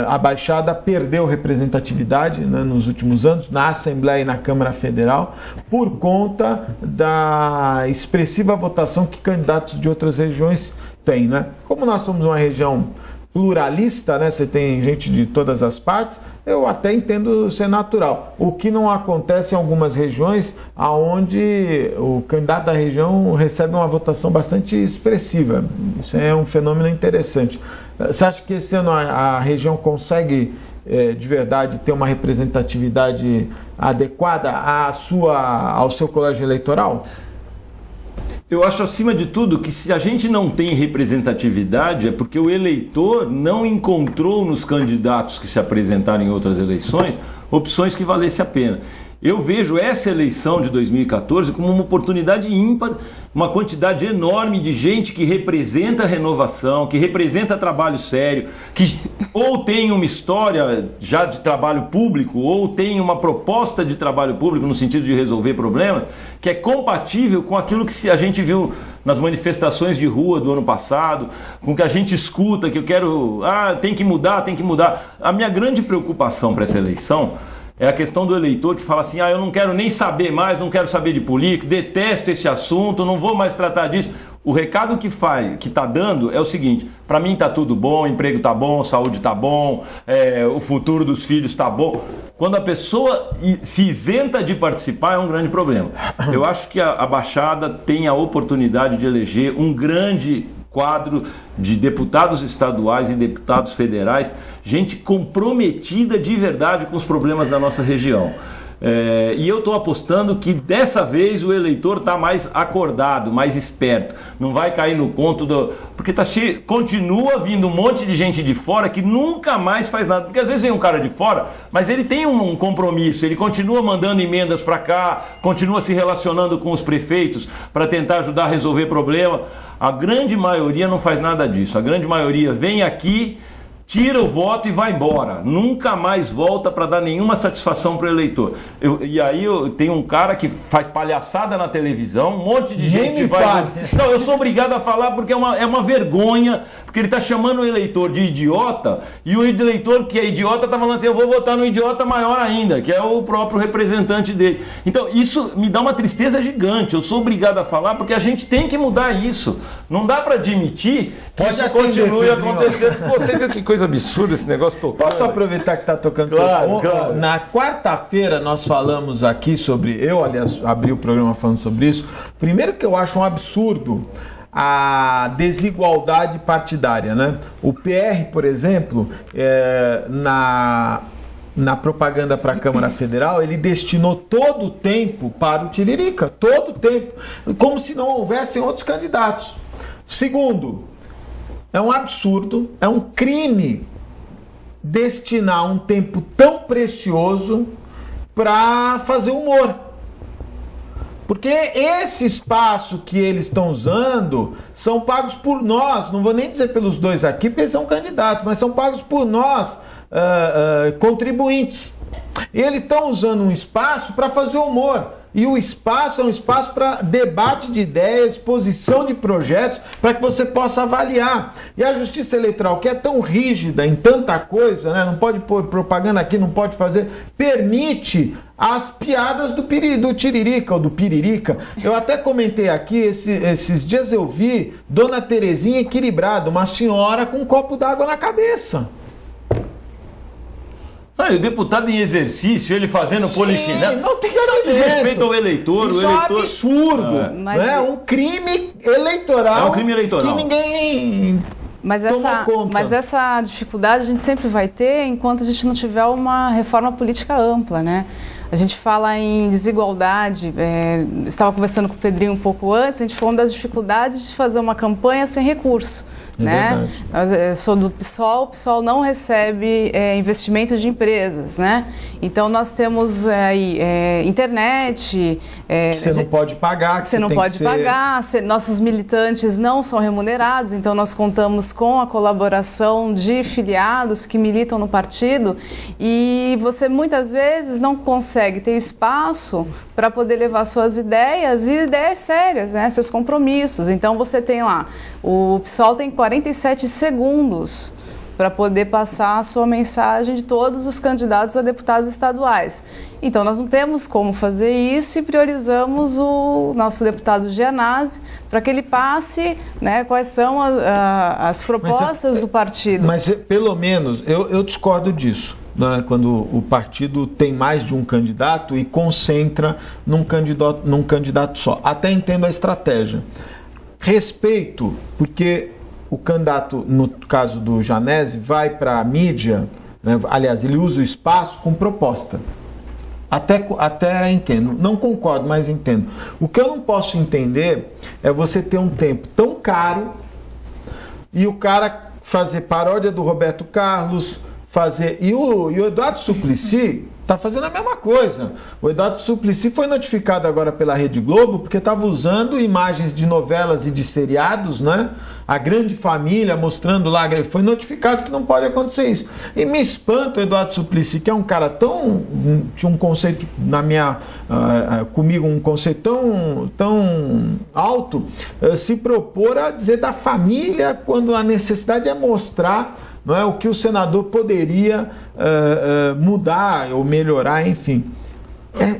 a Baixada perdeu representatividade, né, nos últimos anos, na Assembleia e na Câmara Federal, por conta da expressiva votação que candidatos de outras regiões têm. Né? Como nós somos uma região pluralista, né, você tem gente de todas as partes, eu até entendo ser natural. O que não acontece em algumas regiões, onde o candidato da região recebe uma votação bastante expressiva. Isso é um fenômeno interessante. Você acha que esse ano a região consegue, de verdade, ter uma representatividade adequada ao seu colégio eleitoral? Eu acho, acima de tudo, que se a gente não tem representatividade é porque o eleitor não encontrou nos candidatos que se apresentaram em outras eleições opções que valessem a pena. Eu vejo essa eleição de 2014 como uma oportunidade ímpar, uma quantidade enorme de gente que representa a renovação, que representa trabalho sério, que ou tem uma história já de trabalho público, ou tem uma proposta de trabalho público no sentido de resolver problemas, que é compatível com aquilo que a gente viu nas manifestações de rua do ano passado, com o que a gente escuta, que eu quero, tem que mudar. A minha grande preocupação para essa eleição é a questão do eleitor que fala assim, eu não quero nem saber mais, não quero saber de política, detesto esse assunto, não vou mais tratar disso. O recado que está dando é o seguinte, para mim está tudo bom, emprego está bom, saúde está bom, o futuro dos filhos está bom. Quando a pessoa se isenta de participar é um grande problema. Eu acho que a Baixada tem a oportunidade de eleger um grande quadro de deputados estaduais e deputados federais, gente comprometida de verdade com os problemas da nossa região. E eu estou apostando que dessa vez o eleitor está mais acordado, mais esperto, não vai cair no conto porque continua vindo um monte de gente de fora que nunca mais faz nada, porque às vezes vem um cara de fora, mas ele tem um compromisso, ele continua mandando emendas para cá, continua se relacionando com os prefeitos para tentar ajudar a resolver problema. A grande maioria não faz nada disso, a grande maioria vem aqui, tira o voto e vai embora. Nunca mais volta para dar nenhuma satisfação para o eleitor. E aí tem um cara que faz palhaçada na televisão, um monte de gente vai... Não, eu sou obrigado a falar porque é uma vergonha, porque ele está chamando o eleitor de idiota, e o eleitor que é idiota está falando assim, eu vou votar no idiota maior ainda, que é o próprio representante dele. Então, isso me dá uma tristeza gigante. Eu sou obrigado a falar porque a gente tem que mudar isso. Não dá para admitir que isso continue acontecendo. Pô, você viu que coisa absurda esse negócio tocando? Posso aproveitar que está tocando? Claro. Na quarta-feira nós falamos aqui sobre... Eu, aliás, abri o programa falando sobre isso. Primeiro que eu acho um absurdo a desigualdade partidária, né? O PR, por exemplo, na propaganda para a Câmara Federal, ele destinou todo o tempo para o Tiririca. Todo o tempo. Como se não houvessem outros candidatos. Segundo, é um absurdo, é um crime destinar um tempo tão precioso para fazer humor. Porque esse espaço que eles estão usando são pagos por nós, não vou nem dizer pelos dois aqui, porque eles são candidatos, mas são pagos por nós, contribuintes. E eles estão usando um espaço para fazer humor. E o espaço é um espaço para debate de ideias, exposição de projetos, para que você possa avaliar. E a Justiça Eleitoral, que é tão rígida em tanta coisa, né? Não pode pôr propaganda aqui, não pode fazer, permite as piadas do Tiririca ou do Piririca. Eu até comentei aqui, esses dias eu vi Dona Terezinha equilibrada, uma senhora com um copo d'água na cabeça. O deputado em exercício, ele fazendo polichinelo. Não tem isso é desrespeito ao eleitor. Isso é um absurdo. É um crime eleitoral. É um crime eleitoral. Que ninguém tomar conta. Mas essa dificuldade a gente sempre vai ter enquanto a gente não tiver uma reforma política ampla, né? A gente fala em desigualdade, estava conversando com o Pedrinho um pouco antes, a gente falou das dificuldades de fazer uma campanha sem recurso. Né? Eu sou do PSOL, o PSOL não recebe investimento de empresas, né? Então nós temos aí internet... que você não pode pagar. Que você não pode pagar, nossos militantes não são remunerados, então nós contamos com a colaboração de filiados que militam no partido e você muitas vezes não consegue ter espaço para poder levar suas ideias e ideias sérias, né? Seus compromissos. Então você tem lá, o PSOL tem 47 segundos para poder passar a sua mensagem de todos os candidatos a deputados estaduais. Então, nós não temos como fazer isso e priorizamos o nosso deputado Gianazzi para que ele passe, né, quais são as propostas do partido. Mas, pelo menos, eu discordo disso. Né, quando o partido tem mais de um candidato e concentra num candidato só. Até entendo a estratégia. Respeito, porque o candidato, no caso do Gianazzi, vai para a mídia, né, aliás, ele usa o espaço com proposta. Até entendo. Não concordo, mas entendo. O que eu não posso entender é você ter um tempo tão caro e o cara fazer paródia do Roberto Carlos, e o Eduardo Suplicy está fazendo a mesma coisa. O Eduardo Suplicy foi notificado agora pela Rede Globo porque estava usando imagens de novelas e de seriados, né? A Grande Família, mostrando lá, foi notificado que não pode acontecer isso. E me espanta o Eduardo Suplicy, que é um cara tinha um conceito comigo, um conceito tão alto, se propor a dizer da família quando a necessidade é mostrar, não é, o que o senador poderia mudar ou melhorar, enfim.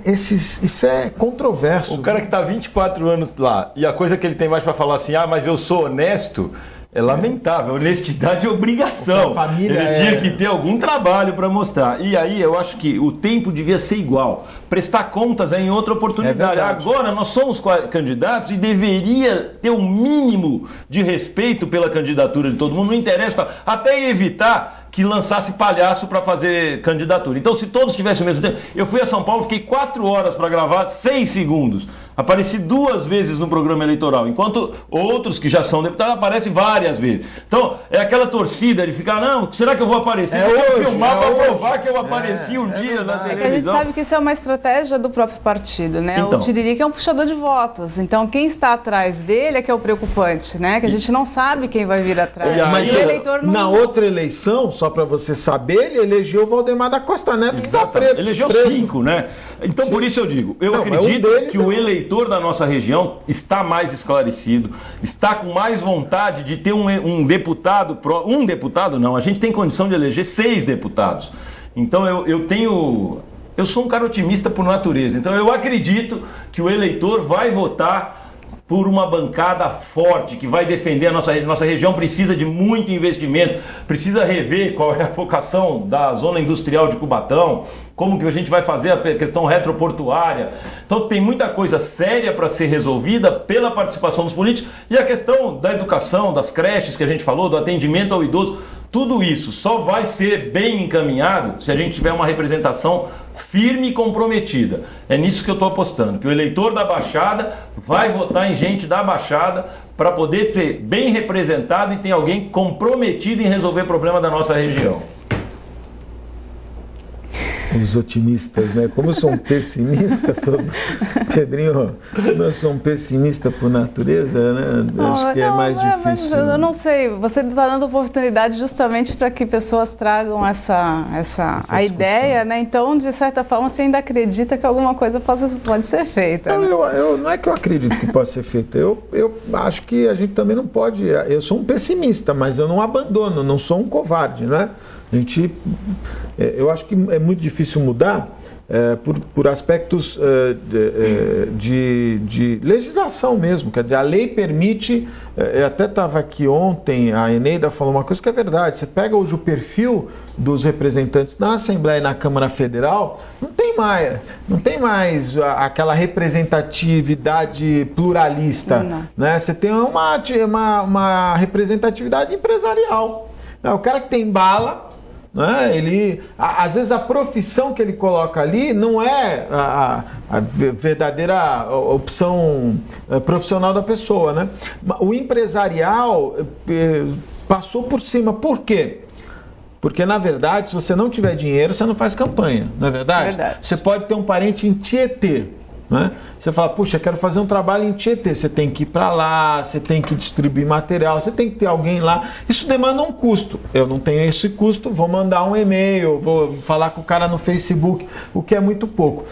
Isso é controverso. O cara que está 24 anos lá e a coisa que ele tem mais para falar assim, mas eu sou honesto, é lamentável. Honestidade é obrigação. Ele tinha que ter algum trabalho para mostrar. E aí eu acho que o tempo devia ser igual. Prestar contas em outra oportunidade. Agora nós somos candidatos e deveria ter um mínimo de respeito pela candidatura de todo mundo. Não interessa, até evitar que lançasse palhaço para fazer candidatura. Então, se todos tivessem o mesmo tempo... Eu fui a São Paulo, fiquei 4 horas para gravar, 6 segundos. Apareci 2 vezes no programa eleitoral, enquanto outros que já são deputados aparecem várias vezes. Então, é aquela torcida de ficar, não, será que eu vou aparecer? Eu vou filmar para provar que eu apareci um dia na televisão. É que a gente sabe que isso é uma estratégia do próprio partido, né? Então, o Tiririca é um puxador de votos. Então, quem está atrás dele é que é o preocupante, né? Que a gente não sabe quem vai vir atrás. Mas o eleitor não... Na outra eleição, só para você saber, ele elegeu o Valdemar da Costa Neto, que está preso. Elegeu 5, né? Então, por isso eu digo, eu acredito que o eleitor da nossa região está mais esclarecido, está com mais vontade de ter um deputado, a gente tem condição de eleger 6 deputados. Então, eu sou um cara otimista por natureza, então eu acredito que o eleitor vai votar por uma bancada forte, que vai defender a nossa região, precisa de muito investimento, precisa rever qual é a vocação da zona industrial de Cubatão, como que a gente vai fazer a questão retroportuária. Então tem muita coisa séria para ser resolvida pela participação dos políticos e a questão da educação, das creches que a gente falou, do atendimento ao idoso, tudo isso só vai ser bem encaminhado se a gente tiver uma representação firme e comprometida. É nisso que eu estou apostando, que o eleitor da Baixada vai votar em gente da Baixada para poder ser bem representado e ter alguém comprometido em resolver o problema da nossa região. Os otimistas, né? Como eu sou um pessimista, Pedrinho, como eu sou um pessimista por natureza, né? Acho que é mais difícil. Mas eu não sei, você está dando oportunidade justamente para que pessoas tragam a ideia, né? Então, de certa forma, você ainda acredita que alguma coisa pode ser feita. Não, não é que eu acredito que pode ser feita. Eu acho que a gente também não pode. Eu sou um pessimista, mas eu não abandono, não sou um covarde, né? Eu acho que é muito difícil mudar, por aspectos de legislação mesmo. Quer dizer, a lei permite, eu até estava aqui ontem, a Eneida falou uma coisa que é verdade, você pega hoje o perfil dos representantes na Assembleia e na Câmara Federal, não tem mais aquela representatividade pluralista, né? Você tem uma representatividade empresarial. O cara que tem bala, né? Ele, às vezes a profissão que ele coloca ali não é a verdadeira opção profissional da pessoa, né? O empresarial passou por cima. Por quê? Porque, na verdade, se você não tiver dinheiro, você não faz campanha, não é verdade? Verdade. Você pode ter um parente em Tietê, né? Você fala, puxa, quero fazer um trabalho em Tietê. Você tem que ir para lá, você tem que distribuir material, você tem que ter alguém lá. Isso demanda um custo. Eu não tenho esse custo, vou mandar um e-mail, vou falar com o cara no Facebook, o que é muito pouco.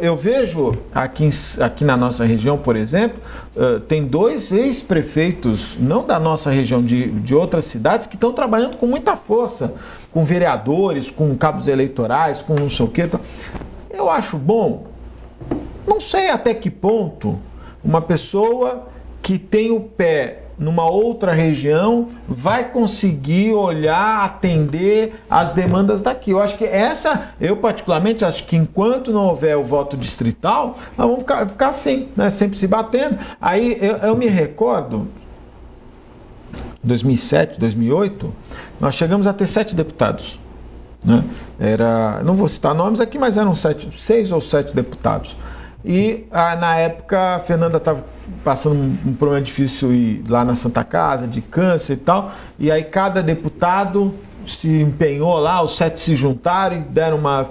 Eu vejo aqui na nossa região, por exemplo, tem 2 ex-prefeitos, não da nossa região, de outras cidades, que estão trabalhando com muita força, com vereadores, com cabos eleitorais, com não sei o quê. Eu acho bom. Não sei até que ponto uma pessoa que tem o pé numa outra região vai conseguir olhar, atender as demandas daqui. Eu acho que eu particularmente acho que enquanto não houver o voto distrital, nós vamos ficar assim, né? Sempre se batendo. Aí eu me recordo, 2007, 2008, nós chegamos a ter 7 deputados. Né? Não vou citar nomes aqui, mas eram 6 ou 7 deputados. E na época a Fernanda estava passando um problema difícil lá na Santa Casa, de câncer e tal, e aí cada deputado se empenhou lá, os 7 se juntaram e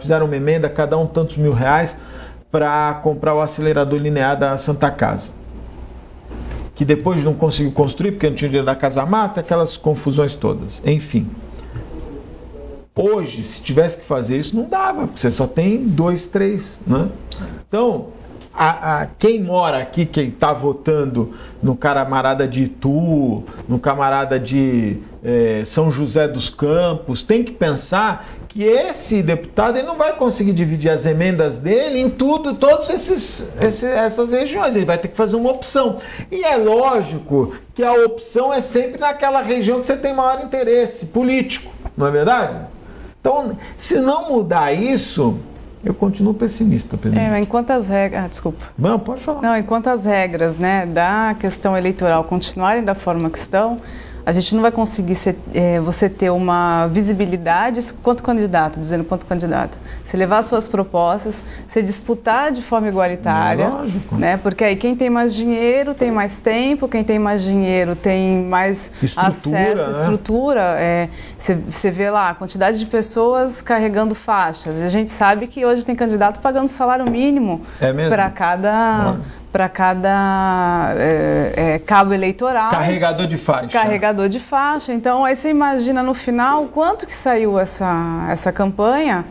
fizeram uma emenda, cada um tantos mil reais, para comprar o acelerador linear da Santa Casa. Que depois não conseguiu construir, porque não tinha dinheiro da Casa Mata, aquelas confusões todas. Enfim. Hoje, se tivesse que fazer isso, não dava, porque você só tem 2, 3, né? Então, quem mora aqui, quem está votando no camarada de Itu, no camarada de São José dos Campos, tem que pensar que esse deputado ele não vai conseguir dividir as emendas dele em todas essas regiões. Ele vai ter que fazer uma opção. E é lógico que a opção é sempre naquela região que você tem maior interesse político, não é verdade? Então, se não mudar isso, eu continuo pessimista. Enquanto as regras... desculpa. Não, pode falar. Não, enquanto as regras, né, da questão eleitoral continuarem da forma que estão, a gente não vai conseguir você ter uma visibilidade quanto candidato, dizendo quanto candidato. Você levar suas propostas, você disputar de forma igualitária, né? Porque aí quem tem mais dinheiro tem mais tempo, quem tem mais dinheiro tem mais acesso, estrutura. Você vê lá a quantidade de pessoas carregando faixas. E a gente sabe que hoje tem candidato pagando salário mínimo para cada cabo eleitoral. Carregador de faixa. Carregador de faixa. Então, aí você imagina no final quanto que saiu essa campanha,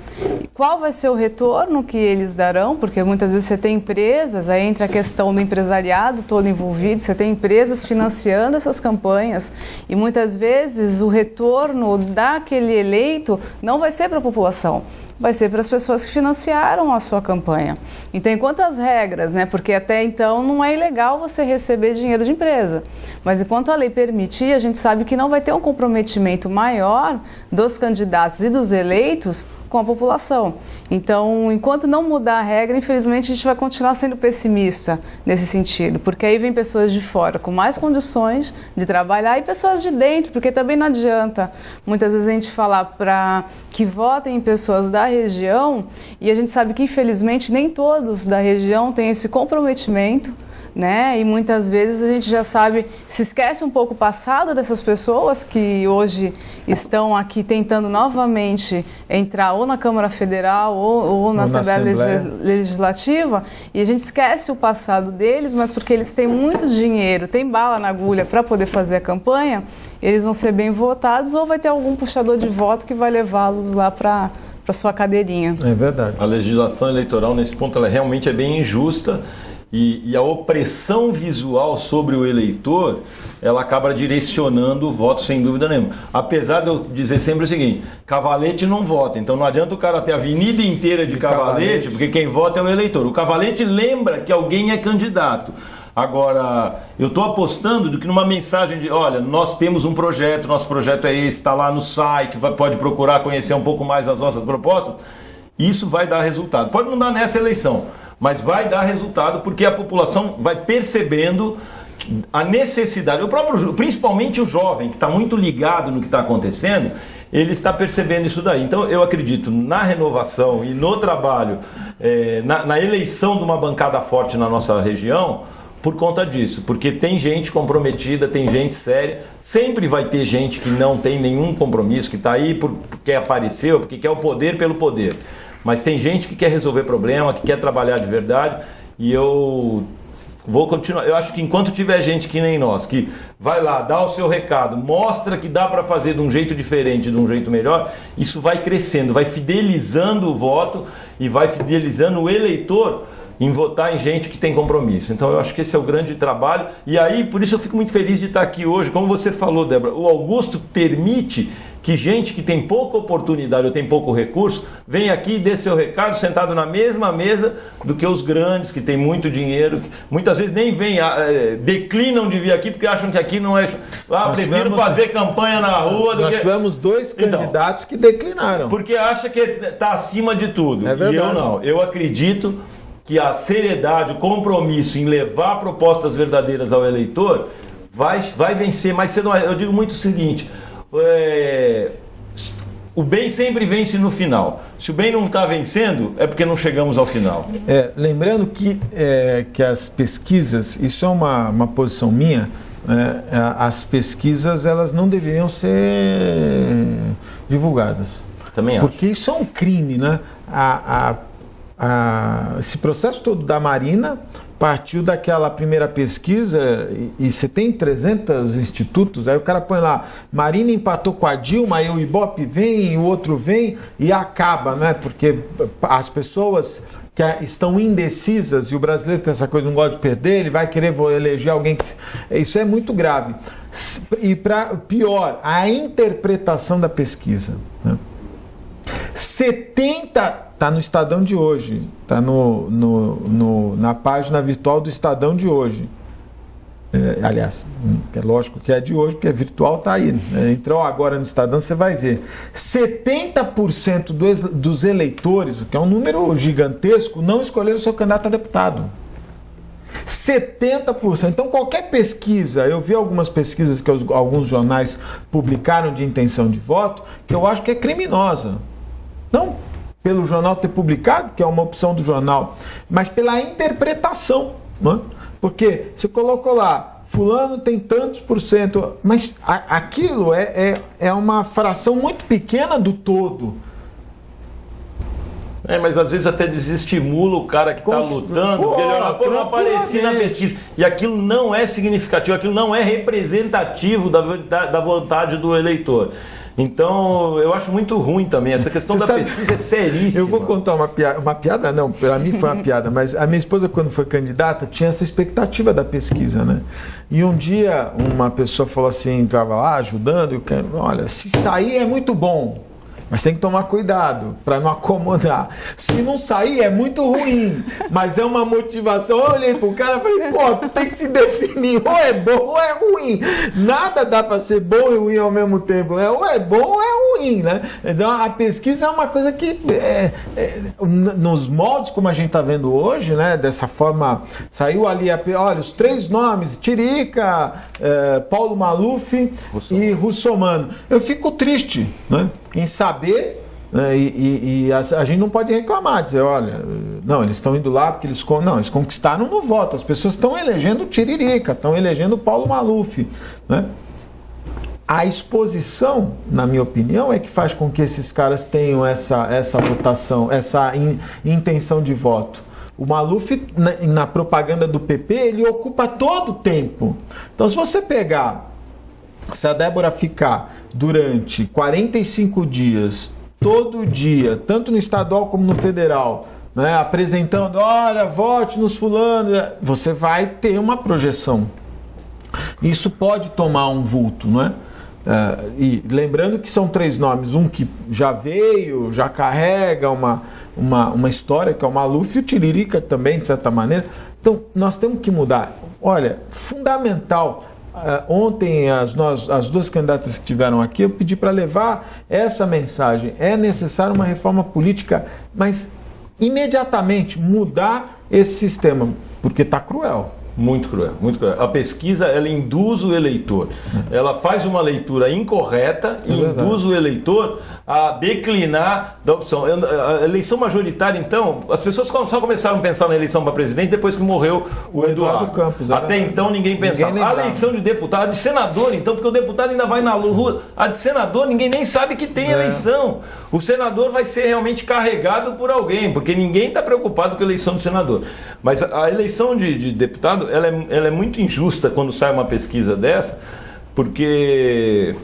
qual vai ser o retorno que eles darão, porque muitas vezes você tem empresas, aí entra a questão do empresariado todo envolvido, você tem empresas financiando essas campanhas e muitas vezes o retorno daquele eleito não vai ser para a população. Vai ser para as pessoas que financiaram a sua campanha. Então, enquanto as regras, né, porque até então não é ilegal você receber dinheiro de empresa, mas enquanto a lei permitir, a gente sabe que não vai ter um comprometimento maior dos candidatos e dos eleitos com a população. Então, enquanto não mudar a regra, infelizmente a gente vai continuar sendo pessimista nesse sentido, porque aí vem pessoas de fora com mais condições de trabalhar e pessoas de dentro, porque também não adianta muitas vezes a gente falar para que votem em pessoas da região e a gente sabe que infelizmente nem todos da região têm esse comprometimento, né? E muitas vezes a gente já sabe, se esquece um pouco o passado dessas pessoas que hoje estão aqui tentando novamente entrar ou na Câmara Federal ou na Assembleia Legislativa, e a gente esquece o passado deles, mas porque eles têm muito dinheiro, têm bala na agulha para poder fazer a campanha, eles vão ser bem votados ou vai ter algum puxador de voto que vai levá-los lá para sua cadeirinha. É verdade. A legislação eleitoral nesse ponto ela realmente é bem injusta. E a opressão visual sobre o eleitor, ela acaba direcionando o voto sem dúvida nenhuma. Apesar de eu dizer sempre o seguinte, cavalete não vota, então não adianta o cara ter a avenida inteira de cavalete, porque quem vota é o eleitor. O cavalete lembra que alguém é candidato. Agora, eu estou apostando de que numa mensagem de, olha, nós temos um projeto, nosso projeto é esse, está lá no site, pode procurar conhecer um pouco mais as nossas propostas, isso vai dar resultado. Pode não dar nessa eleição, mas vai dar resultado porque a população vai percebendo a necessidade, principalmente o jovem, que está muito ligado no que está acontecendo, ele está percebendo isso daí. Então eu acredito na renovação e no trabalho, na eleição de uma bancada forte na nossa região, por conta disso, porque tem gente comprometida, tem gente séria, sempre vai ter gente que não tem nenhum compromisso, que está aí porque apareceu, porque quer o poder pelo poder. Mas tem gente que quer resolver problema, que quer trabalhar de verdade, e eu vou continuar. Eu acho que enquanto tiver gente que nem nós, que vai lá, dá o seu recado, mostra que dá para fazer de um jeito diferente, de um jeito melhor, isso vai crescendo, vai fidelizando o voto e vai fidelizando o eleitor em votar em gente que tem compromisso. Então eu acho que esse é o grande trabalho, e aí por isso eu fico muito feliz de estar aqui hoje. Como você falou, Débora, o Augusto permite que gente que tem pouca oportunidade ou tem pouco recurso venha aqui e dê seu recado sentado na mesma mesa do que os grandes que têm muito dinheiro, muitas vezes nem vêm, declinam de vir aqui porque acham que aqui não é... prefiro fazer campanha na rua do que... Nós tivemos 2 candidatos que declinaram. Porque acha que está acima de tudo. É verdade. E eu não. Eu acredito que a seriedade, o compromisso em levar propostas verdadeiras ao eleitor vai vencer mais cedo. Eu digo muito o seguinte, o bem sempre vence no final. Se o bem não está vencendo, é porque não chegamos ao final. Lembrando que as pesquisas, isso é uma posição minha, as pesquisas elas não deveriam ser divulgadas. Também acho. Porque isso é um crime, né? Esse processo todo da Marina partiu daquela primeira pesquisa e você tem 300 institutos, aí o cara põe lá, Marina empatou com a Dilma, aí o Ibope vem, o outro vem e acaba, né? Porque as pessoas que estão indecisas, e o brasileiro tem essa coisa, não gosta de perder, ele vai querer eleger alguém que... Isso é muito grave. E pior, a interpretação da pesquisa, né? 70... Está no Estadão de hoje, está na página virtual do Estadão de hoje. Aliás, é lógico que é de hoje, porque é virtual, está aí. Entrou agora no Estadão, você vai ver. 70% dos eleitores, o que é um número gigantesco, não escolheram o seu candidato a deputado. 70%. Então qualquer pesquisa, eu vi algumas pesquisas que alguns jornais publicaram de intenção de voto, que eu acho que é criminosa. Não pelo jornal ter publicado, que é uma opção do jornal, mas pela interpretação, né? Porque você colocou lá, fulano tem tantos por cento, mas aquilo é uma fração muito pequena do todo. Mas às vezes até desestimula o cara que está lutando, porque ele olha, não apareci na pesquisa. E aquilo não é significativo, aquilo não é representativo da vontade do eleitor. Então, eu acho muito ruim também. Essa questão da pesquisa é seríssima. Eu vou contar uma piada, não, para mim foi uma piada, mas a minha esposa, quando foi candidata, tinha essa expectativa da pesquisa, né? E um dia, uma pessoa falou assim, estava lá ajudando, olha, se sair é muito bom, mas tem que tomar cuidado para não acomodar. Se não sair é muito ruim, mas é uma motivação. Eu olhei pro cara e falei, pô, tu tem que se definir, ou é bom ou é ruim. Nada dá para ser bom e ruim ao mesmo tempo. Ou é bom ou é ruim, né? Então a pesquisa é uma coisa que nos moldes como a gente está vendo hoje, né? Dessa forma, saiu ali, olha, os 3 nomes, Tiririca, Paulo Maluf e Russomano. Eu fico triste, né? Em saber, né, e a gente não pode reclamar, dizer, olha, não, eles estão indo lá porque eles conquistaram no voto, as pessoas estão elegendo o Tiririca, estão elegendo o Paulo Maluf, né? A exposição, na minha opinião, é que faz com que esses caras tenham essa votação, essa intenção de voto. O Maluf, na propaganda do PP, ele ocupa todo o tempo. Então, se você pegar, se a Débora ficar durante 45 dias, todo dia, tanto no estadual como no federal, né, apresentando, olha, vote nos fulanos, você vai ter uma projeção. Isso pode tomar um vulto, não é? E lembrando que são 3 nomes, um que já veio, já carrega uma história, que é o Maluf, e o Tiririca também, de certa maneira. Então, nós temos que mudar. Olha, fundamental. Ontem, as 2 candidatas que estiveram aqui, eu pedi para levar essa mensagem. É necessária uma reforma política, mas imediatamente mudar esse sistema, porque está cruel. Muito cruel, muito cruel. A pesquisa, ela induz o eleitor. Ela faz uma leitura incorreta e induz o eleitor a declinar da opção. A eleição majoritária, então, as pessoas só começaram a pensar na eleição para presidente depois que morreu o Eduardo Campos. Até então ninguém pensava. A eleição de deputado, a de senador, então, porque o deputado ainda vai na rua. A de senador, ninguém nem sabe que tem eleição. O senador vai ser realmente carregado por alguém, porque ninguém está preocupado com a eleição do senador. Mas a eleição de deputado, ela é muito injusta quando sai uma pesquisa dessa, porque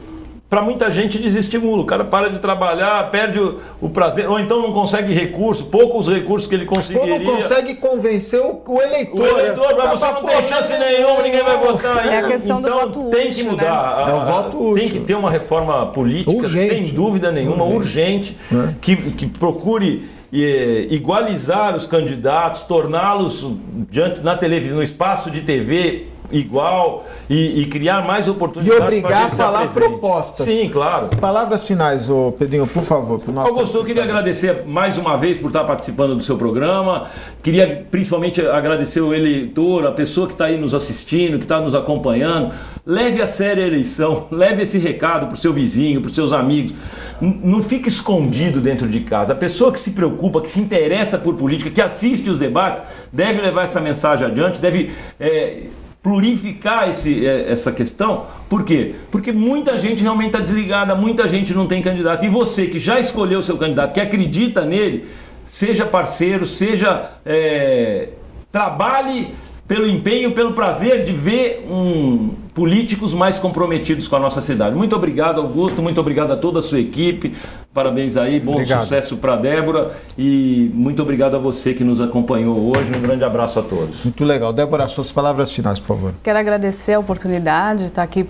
para muita gente desestimula. O cara para de trabalhar, perde o prazer, ou então não consegue recurso, poucos recursos que ele conseguiria. Ou não consegue convencer o eleitor. O eleitor, mas você não tem chance nenhuma, ninguém vai votar. É a questão então, do voto útil, tem que mudar. Né? É o voto útil. Tem que ter uma reforma política, urgente. Sem dúvida nenhuma, urgente, que procure igualizar os candidatos, torná-los na televisão, no espaço de TV igual e criar mais oportunidades. E obrigar a falar propostas. Sim, claro. Palavras finais, ô Pedrinho, por favor. Augusto, eu queria agradecer mais uma vez por estar participando do seu programa. Queria principalmente agradecer o eleitor, a pessoa que está aí nos assistindo, que está nos acompanhando. Leve a sério a eleição, leve esse recado para o seu vizinho, para os seus amigos. Não fique escondido dentro de casa. A pessoa que se preocupa, que se interessa por política, que assiste os debates, deve levar essa mensagem adiante, deve plurificar essa questão. Por quê? Porque muita gente realmente está desligada, muita gente não tem candidato. E você que já escolheu o seu candidato, que acredita nele, seja parceiro, trabalhe pelo empenho, pelo prazer de ver políticos mais comprometidos com a nossa cidade. Muito obrigado, Augusto, muito obrigado a toda a sua equipe, parabéns aí, bom sucesso para a Débora e muito obrigado a você que nos acompanhou hoje, um grande abraço a todos. Muito legal. Débora, suas palavras finais, por favor. Quero agradecer a oportunidade de estar aqui,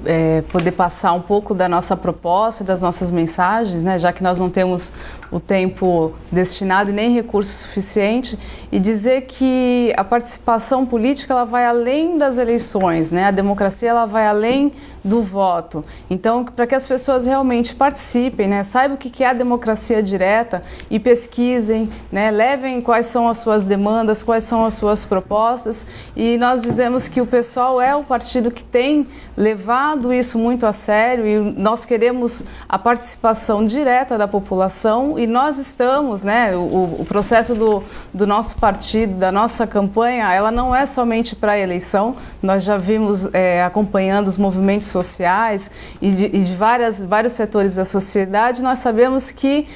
poder passar um pouco da nossa proposta, das nossas mensagens, né, já que nós não temos o tempo destinado e nem recurso suficiente, e dizer que a participação política ela vai além das eleições, né? A democracia ela vai além do voto. Então, para que as pessoas realmente participem, né, saibam o que é a democracia direta e pesquisem, né, levem quais são as suas demandas, quais são as suas propostas. E nós dizemos que o PSOL é o partido que tem levado isso muito a sério e nós queremos a participação direta da população e nós estamos, né, o processo do nosso partido, da nossa campanha, ela não é somente para a eleição. Nós já vimos acompanhando os movimentos sociais e de vários setores da sociedade. Nós sabemos que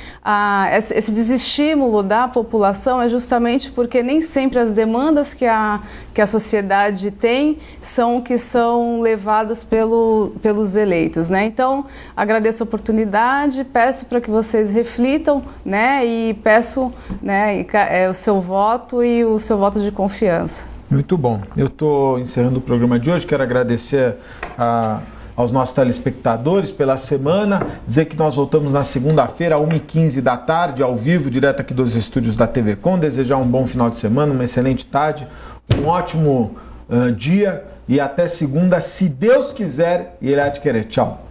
esse desestímulo da população é justamente porque nem sempre as demandas que a sociedade tem são que são levadas pelos eleitos, né? Então, agradeço a oportunidade, peço para que vocês reflitam, né, e peço, né, o seu voto e o seu voto de confiança. Muito bom. Eu estou encerrando o programa de hoje. Quero agradecer aos nossos telespectadores pela semana. Dizer que nós voltamos na segunda-feira, 1h15 da tarde, ao vivo, direto aqui dos estúdios da TV Com. Desejar um bom final de semana, uma excelente tarde, um ótimo dia e até segunda, se Deus quiser e Ele há de querer. Tchau.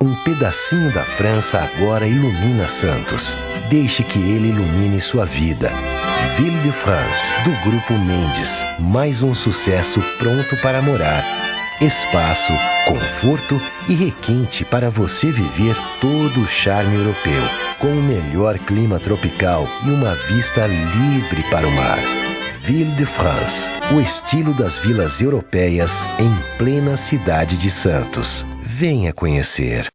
Um pedacinho da França agora ilumina Santos. Deixe que ele ilumine sua vida. Ville de France, do Grupo Mendes. Mais um sucesso pronto para morar. Espaço, conforto e requinte para você viver todo o charme europeu. Com o melhor clima tropical e uma vista livre para o mar. Ville de France, o estilo das vilas europeias em plena cidade de Santos. Venha conhecer.